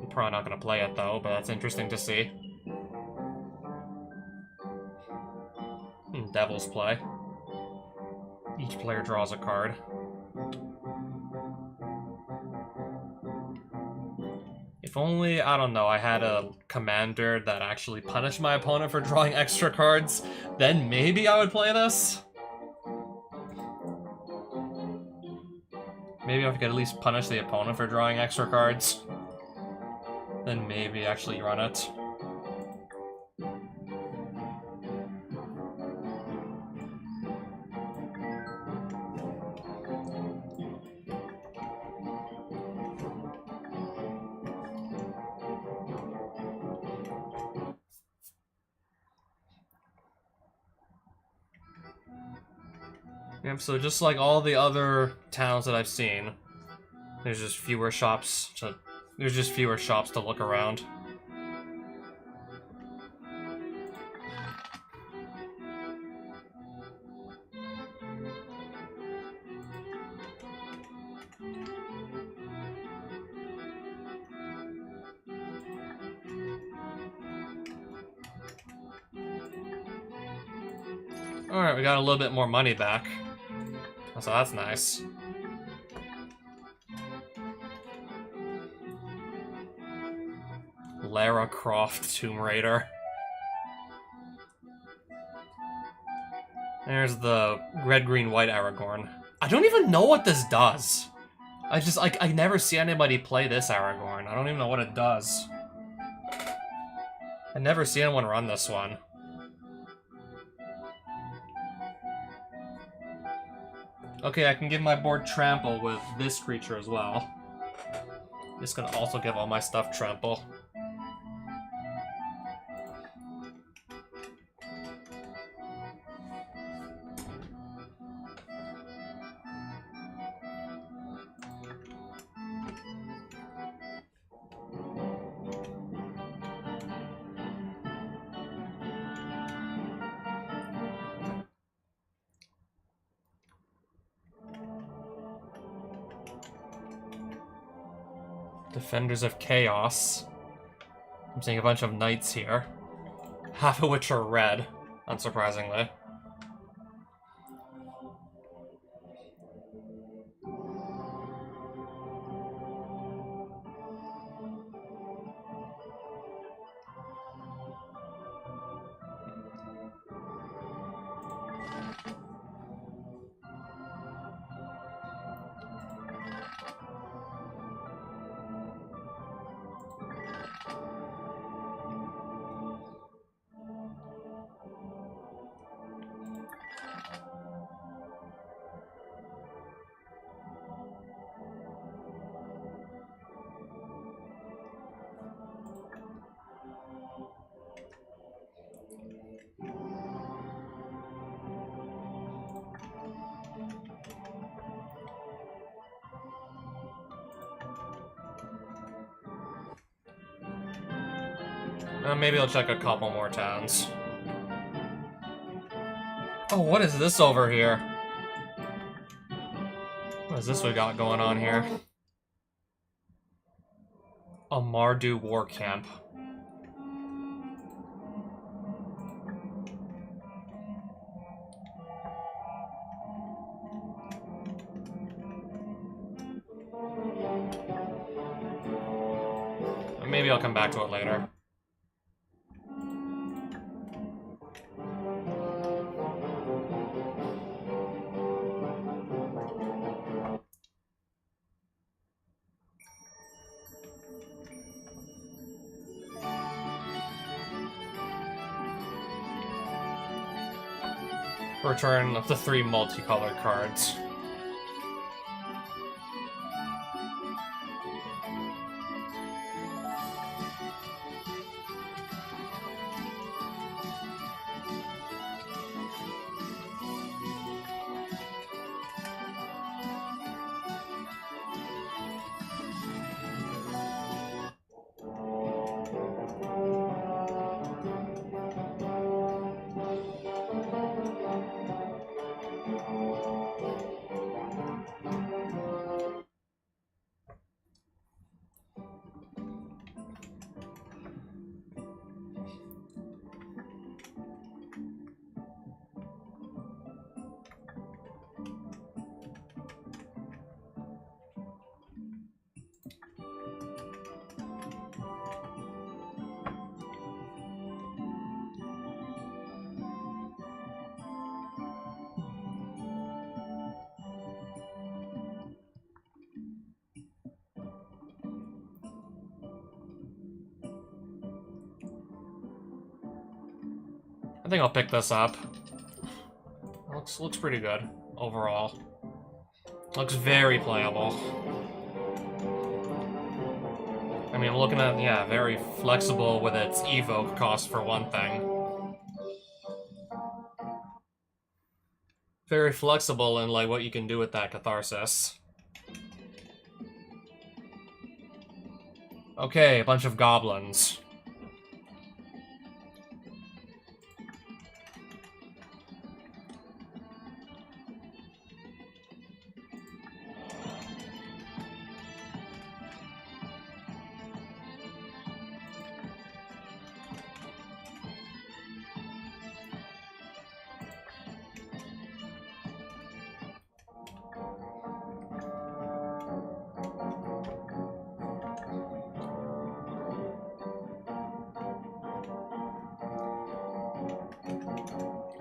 probably not gonna play it though, but that's interesting to see. Devil's Play. Each player draws a card. If only, I don't know, I had a commander that actually punished my opponent for drawing extra cards, then maybe I would play this. Maybe if I could at least punish the opponent for drawing extra cards, then maybe actually run it. Yep, so just like all the other towns that I've seen, there's just fewer shops to look around. Alright, we got a little bit more money back. So that's nice. Lara Croft Tomb Raider. There's the red, green, white Aragorn. I don't even know what this does. I never see anybody play this Aragorn. I don't even know what it does. I never see anyone run this one. Okay, I can give my board Trample with this creature as well. This can also give all my stuff Trample. Defenders of Chaos. I'm seeing a bunch of knights here. Half of which are red, unsurprisingly. Maybe I'll check a couple more towns. Oh, what is this over here? What is this we got going on here? A Mardu war camp. Maybe I'll come back to it later. Return of the 3 multicolored cards. I think I'll pick this up. Looks pretty good overall. Looks very playable. I mean, looking at, yeah, very flexible with its evoke cost for one thing. Very flexible in, like, what you can do with that Catharsis. Okay, a bunch of goblins.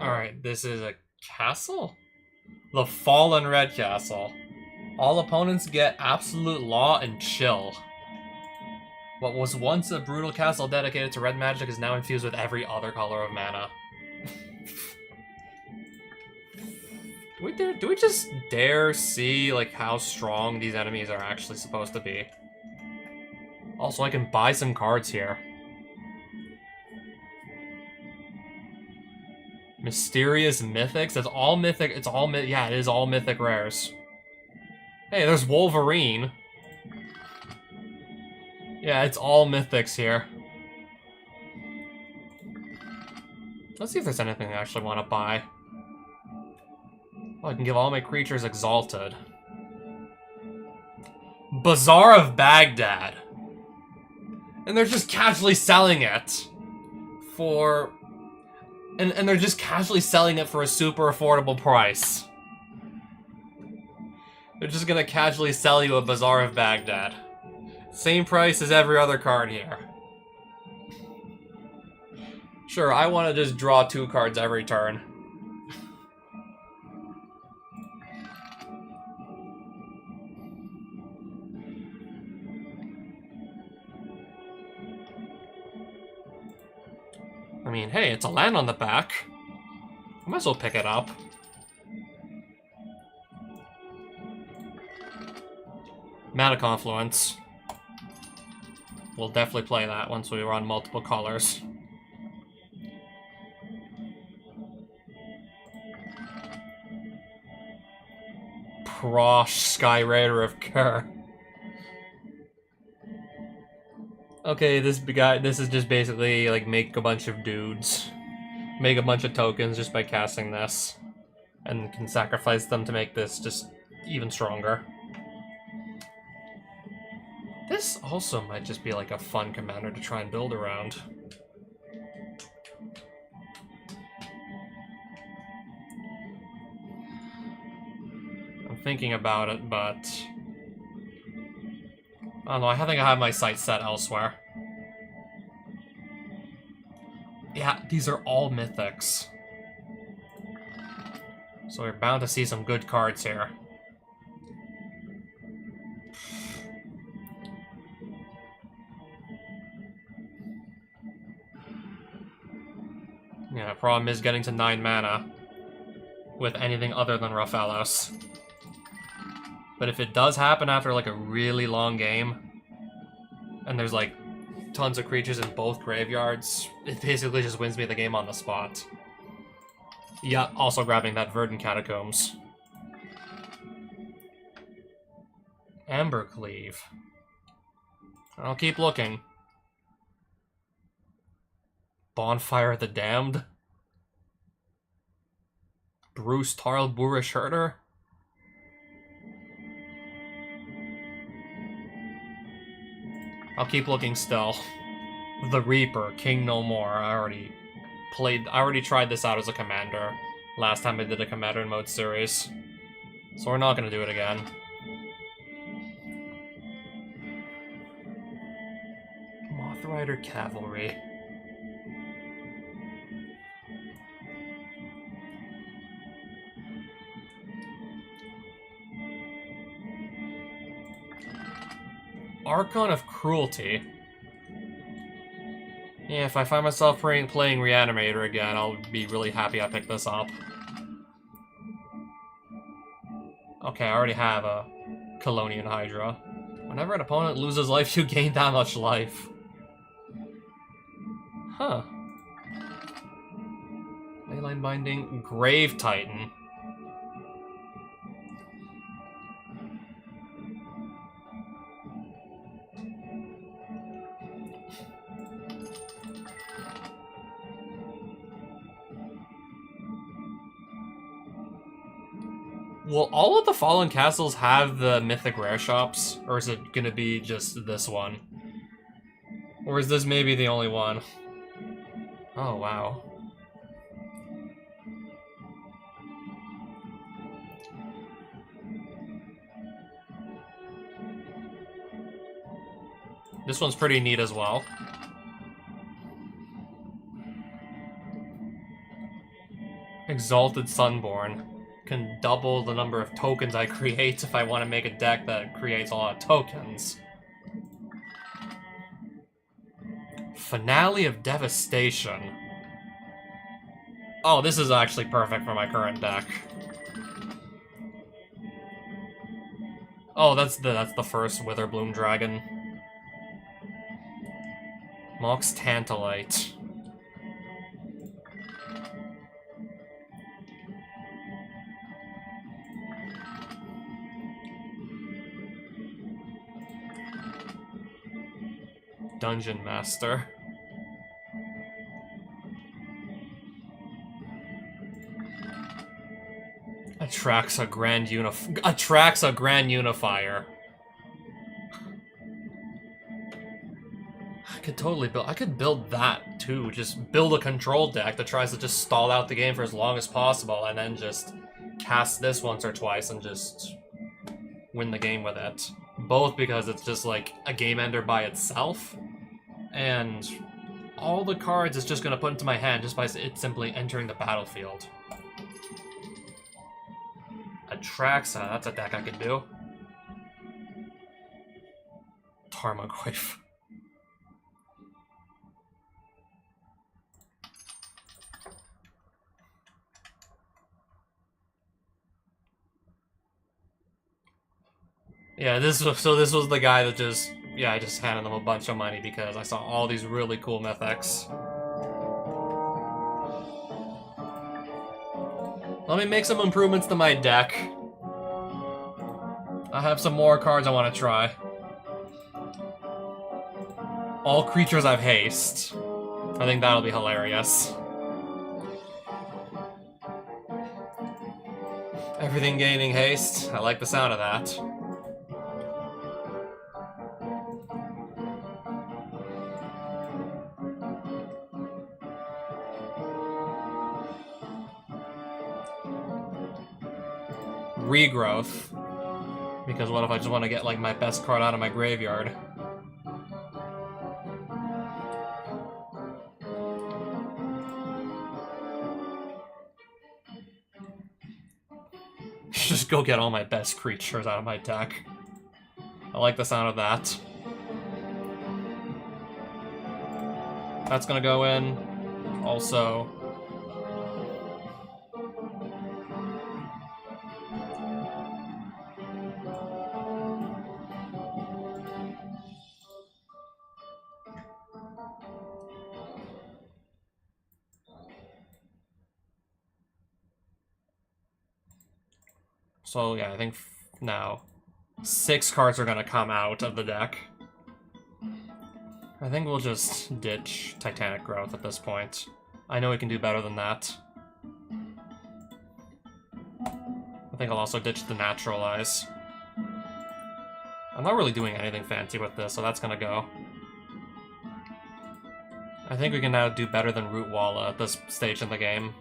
Alright, this is a castle? The Fallen Red Castle. All opponents get absolute law and chill. What was once a brutal castle dedicated to red magic is now infused with every other color of mana. Do we just dare see, like, how strong these enemies are actually supposed to be? Also, I can buy some cards here. Mysterious Mythics? It's all mythic. Yeah, it is all mythic rares. Hey, there's Wolverine. Yeah, it's all mythics here. Let's see if there's anything I actually want to buy. Oh, I can give all my creatures Exalted. Bazaar of Baghdad. And they're just casually selling it for... And they're just casually selling it for a super affordable price. They're just gonna casually sell you a Bazaar of Baghdad. Same price as every other card here. Sure, I want to just draw 2 cards every turn. I mean, hey, it's a land on the back. I might as well pick it up. Mana Confluence. We'll definitely play that once we run multiple colors. Prosh, Sky Raider of Kerr. Okay, this is just basically like make a bunch of dudes. Make a bunch of tokens just by casting this. And can sacrifice them to make this just even stronger. This also might just be like a fun commander to try and build around. I'm thinking about it, but I don't know, I think I have my sights set elsewhere. Yeah, these are all mythics. So we're bound to see some good cards here. Yeah, problem is getting to 9 mana with anything other than Raphalos. But if it does happen after like a really long game, and there's like tons of creatures in both graveyards, it basically just wins me the game on the spot. Yeah, also grabbing that Verdant Catacombs. Embercleave. I'll keep looking. Bonfire of the Damned. Bruce Tarl Boorish Herder. I'll keep looking still. The Reaper, King No More. I already tried this out as a commander last time I did a commander in mode series. So we're not gonna do it again. Mothrider Cavalry. Archon of Cruelty. Yeah, if I find myself playing Reanimator again, I'll be really happy I picked this up. Okay, I already have a Colonian Hydra. Whenever an opponent loses life, you gain that much life. Huh. Leyline Binding, Grave Titan. Will all of the Fallen Castles have the Mythic Rare Shops? Or is it gonna be just this one? Or is this maybe the only one? Oh, wow. This one's pretty neat as well. Exalted Sunborn. Can double the number of tokens I create if I want to make a deck that creates a lot of tokens. Finale of Devastation. Oh, this is actually perfect for my current deck. Oh, that's the first Witherbloom Dragon. Mox Tantalite. Dungeon Master. Atraxa Grand Unifier. I could build that too. Just build a control deck that tries to just stall out the game for as long as possible and then just cast this once or twice and just win the game with it. Both because it's just like a game ender by itself, and all the cards it's just going to put into my hand just by it simply entering the battlefield. Atraxa, that's a deck I could do. Tarmogoyf. Yeah, this was the guy that just, I just handed them a bunch of money because I saw all these really cool mythics. Let me make some improvements to my deck. I have some more cards I want to try. All creatures have haste. I think that'll be hilarious. Everything gaining haste. I like the sound of that. Regrowth. Because what if I just want to get, like, my best card out of my graveyard? Just go get all my best creatures out of my deck. I like the sound of that. That's gonna go in. Also... So yeah, I think now 6 cards are gonna come out of the deck. I think we'll just ditch Titanic Growth at this point. I know we can do better than that. I think I'll also ditch the Naturalize. I'm not really doing anything fancy with this, so that's gonna go. I think we can now do better than Root Walla at this stage in the game.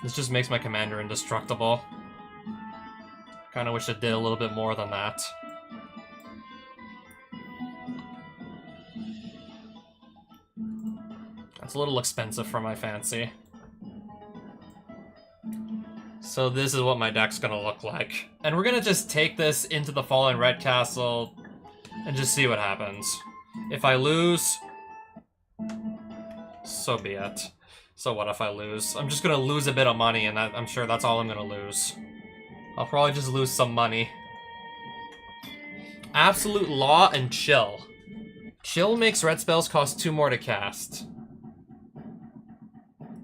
This just makes my commander indestructible. Kinda wish it did a little bit more than that. That's a little expensive for my fancy. So this is what my deck's gonna look like. And we're gonna just take this into the Fallen Red Castle and just see what happens. If I lose, so be it. So what if I lose? I'm just gonna lose a bit of money, and I'm sure that's all I'm gonna lose. I'll probably just lose some money. Absolute Law and Chill. Chill makes red spells cost 2 more to cast.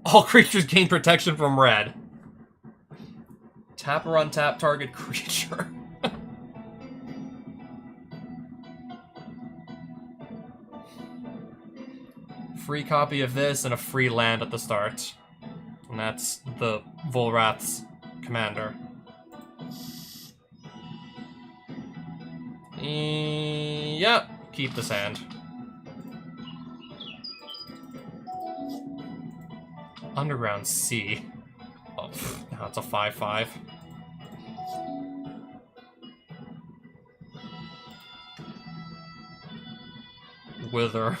All creatures gain protection from red. Tap or untap target creature. Free copy of this and a free land at the start. And that's the Volrath's commander. Yep, keep the sand. Underground Sea. Oh, now it's a 5/5. Wither.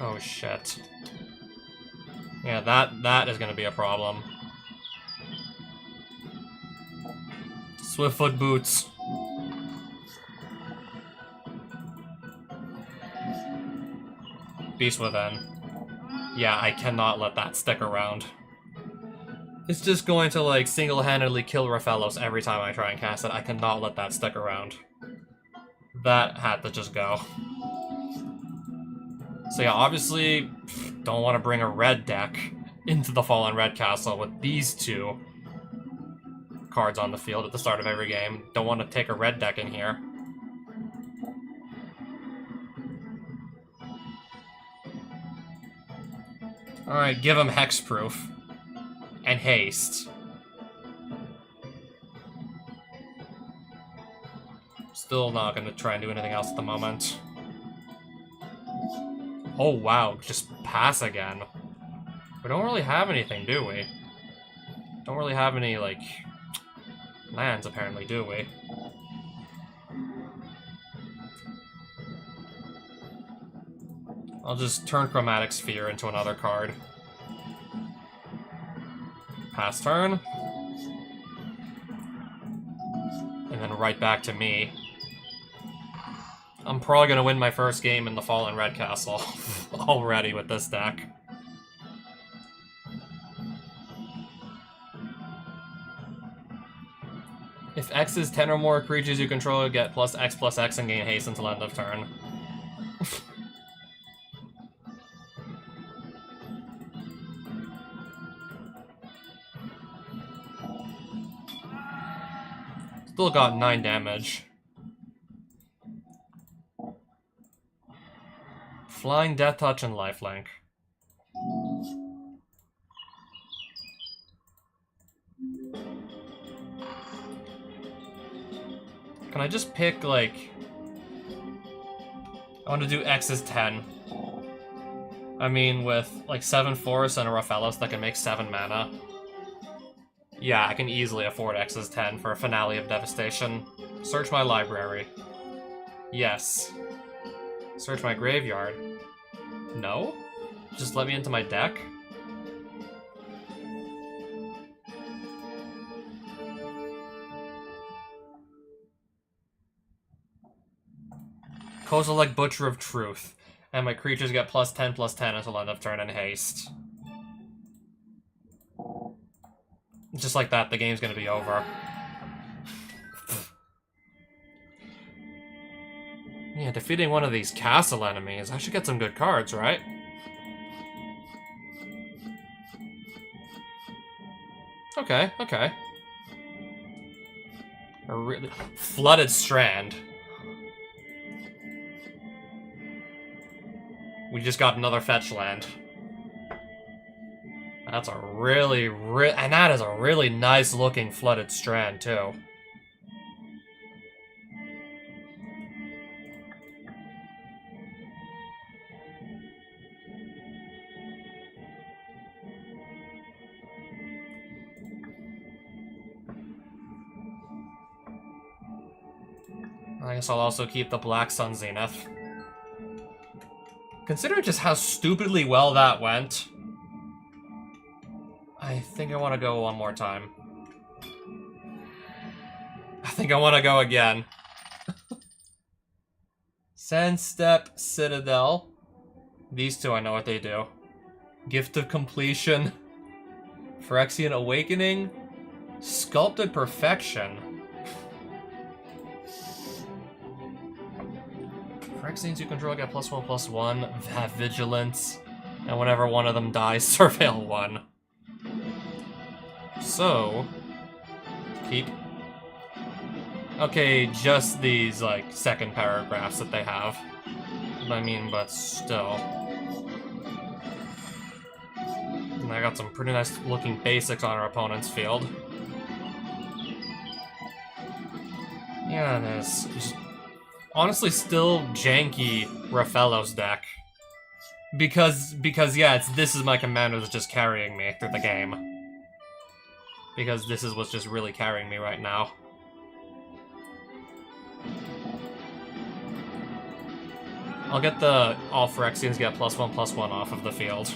Oh shit. Yeah, that is gonna be a problem. Swiftfoot Boots. Beast Within. Yeah, I cannot let that stick around. It's just going to, like, single-handedly kill Rathalos every time I try and cast it. I cannot let that stick around. That had to just go. So yeah, obviously, don't want to bring a red deck into the Fallen Red Castle with these 2 cards on the field at the start of every game. Don't want to take a red deck in here. Alright, give him Hexproof. And Haste. Still not going to try and do anything else at the moment. Oh wow, just pass again. We don't really have anything, do we? Don't really have any, like, lands, apparently, do we? I'll just turn Chromatic Sphere into another card. Pass turn. And then right back to me. I'm probably gonna win my first game in the Fallen Red Castle already with this deck. If X is 10 or more creatures you control, you get +X and gain haste until end of turn. Still got 9 damage. Flying, Death Touch, and Lifelink. Can I just pick, like... I want to do X is 10. I mean, with, like, 7 forests and a Raphalos that can make 7 mana. Yeah, I can easily afford X is 10 for a Finale of Devastation. Search my library. Yes. Search my graveyard. No? Just let me into my deck? Kozilek, Butcher of Truth. And my creatures get +10/+10 until end of turn in haste. Just like that, the game's gonna be over. Yeah, defeating one of these castle enemies. I should get some good cards, right? Okay, okay. A really Flooded Strand. We just got another fetch land. That's a and that is a really nice looking Flooded Strand, too. I guess I'll also keep the Black Sun Zenith. Considering just how stupidly well that went, I think I want to go one more time. I think I want to go again. Sandstep, Citadel. These two, I know what they do. Gift of Completion. Phyrexian Awakening. Sculpted Perfection. Phyrexians you control get +1/+1, have Vigilance, and whenever one of them dies, Surveil 1. So, keep. Okay, just these, like, second paragraphs that they have. I mean, but still. And I got some pretty nice looking basics on our opponent's field. Yeah, there's just honestly still janky Raphalos deck. Because yeah, this is my commander that's just carrying me through the game. Because this is what's just really carrying me right now. I'll get the all Phyrexians get +1/+1 off of the field.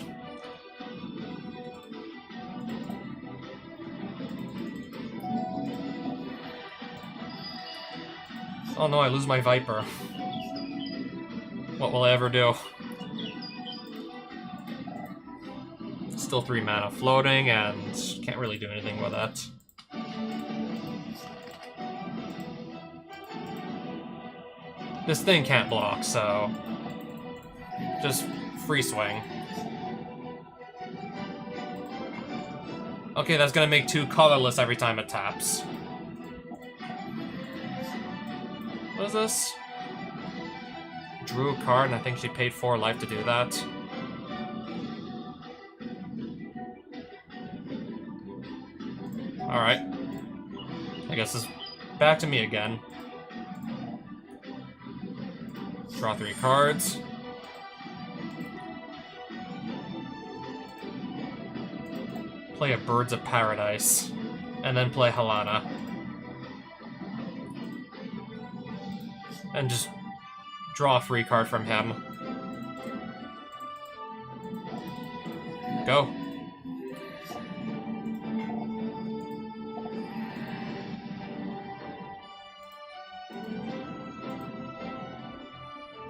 Oh no, I lose my Viper. What will I ever do? Still 3 mana floating, and can't really do anything with that. This thing can't block, so just free swing. Okay, that's gonna make 2 colorless every time it taps. What is this? Drew a card, and I think she paid 4 life to do that. Alright. I guess it's back to me again. Draw 3 cards. Play a Birds of Paradise. And then play Halana. And just draw a free card from him. Go.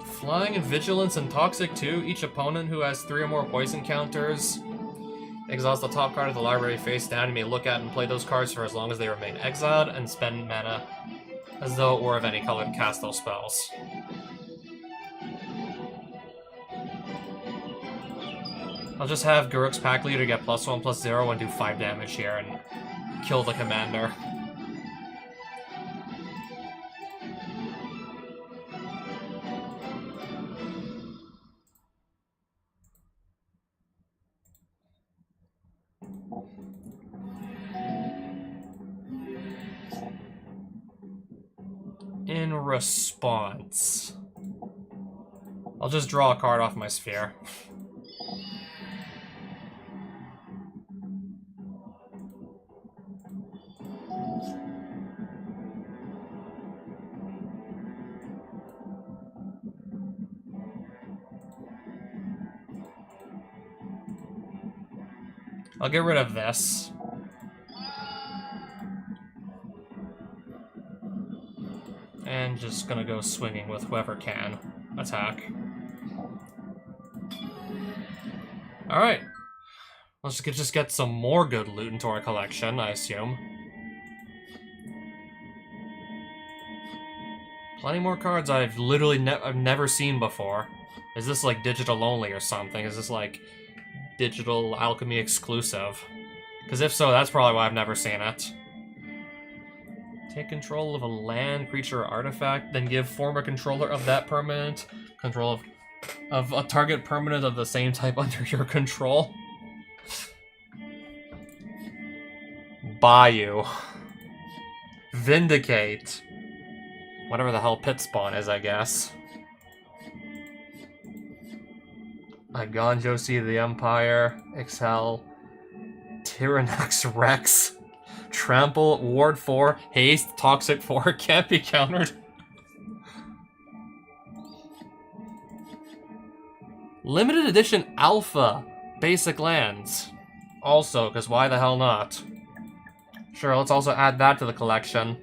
Flying and Vigilance and Toxic 2. Each opponent who has 3 or more poison counters exhausts the top card of the library face down. You may look at and play those cards for as long as they remain exiled and spend mana as though it were of any color to cast those spells. I'll just have Garruk's Pack Leader get +1/+0 and do 5 damage here and kill the commander. In response, I'll just draw a card off my sphere. I'll get rid of this. And just gonna go swinging with whoever can attack. Alright. Let's just get some more good loot into our collection, I assume. Plenty more cards I've literally I've never seen before. Is this like digital only or something? Is this like digital alchemy exclusive? Because if so, that's probably why I've never seen it. Take control of a land, creature, or artifact, then give former controller of that permanent control of a target permanent of the same type under your control. Bayou. Vindicate. Whatever the hell pit spawn is, I guess. Igonjo, Seed of the Empire. Exhale. Tyrannox Rex. Trample, Ward 4, Haste, Toxic 4, can't be countered. Limited Edition Alpha, basic lands. Also, because why the hell not? Sure, let's also add that to the collection.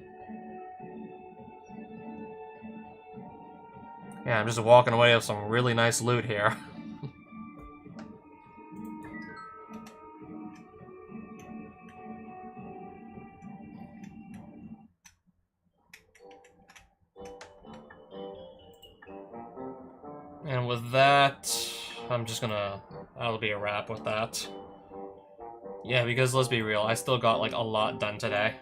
Yeah, I'm just walking away with some really nice loot here. And with that, I'm just gonna... that'll be a wrap with that. Yeah, because let's be real, I still got, like, a lot done today.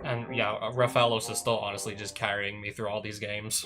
And, yeah, Raphaelos is still honestly just carrying me through all these games.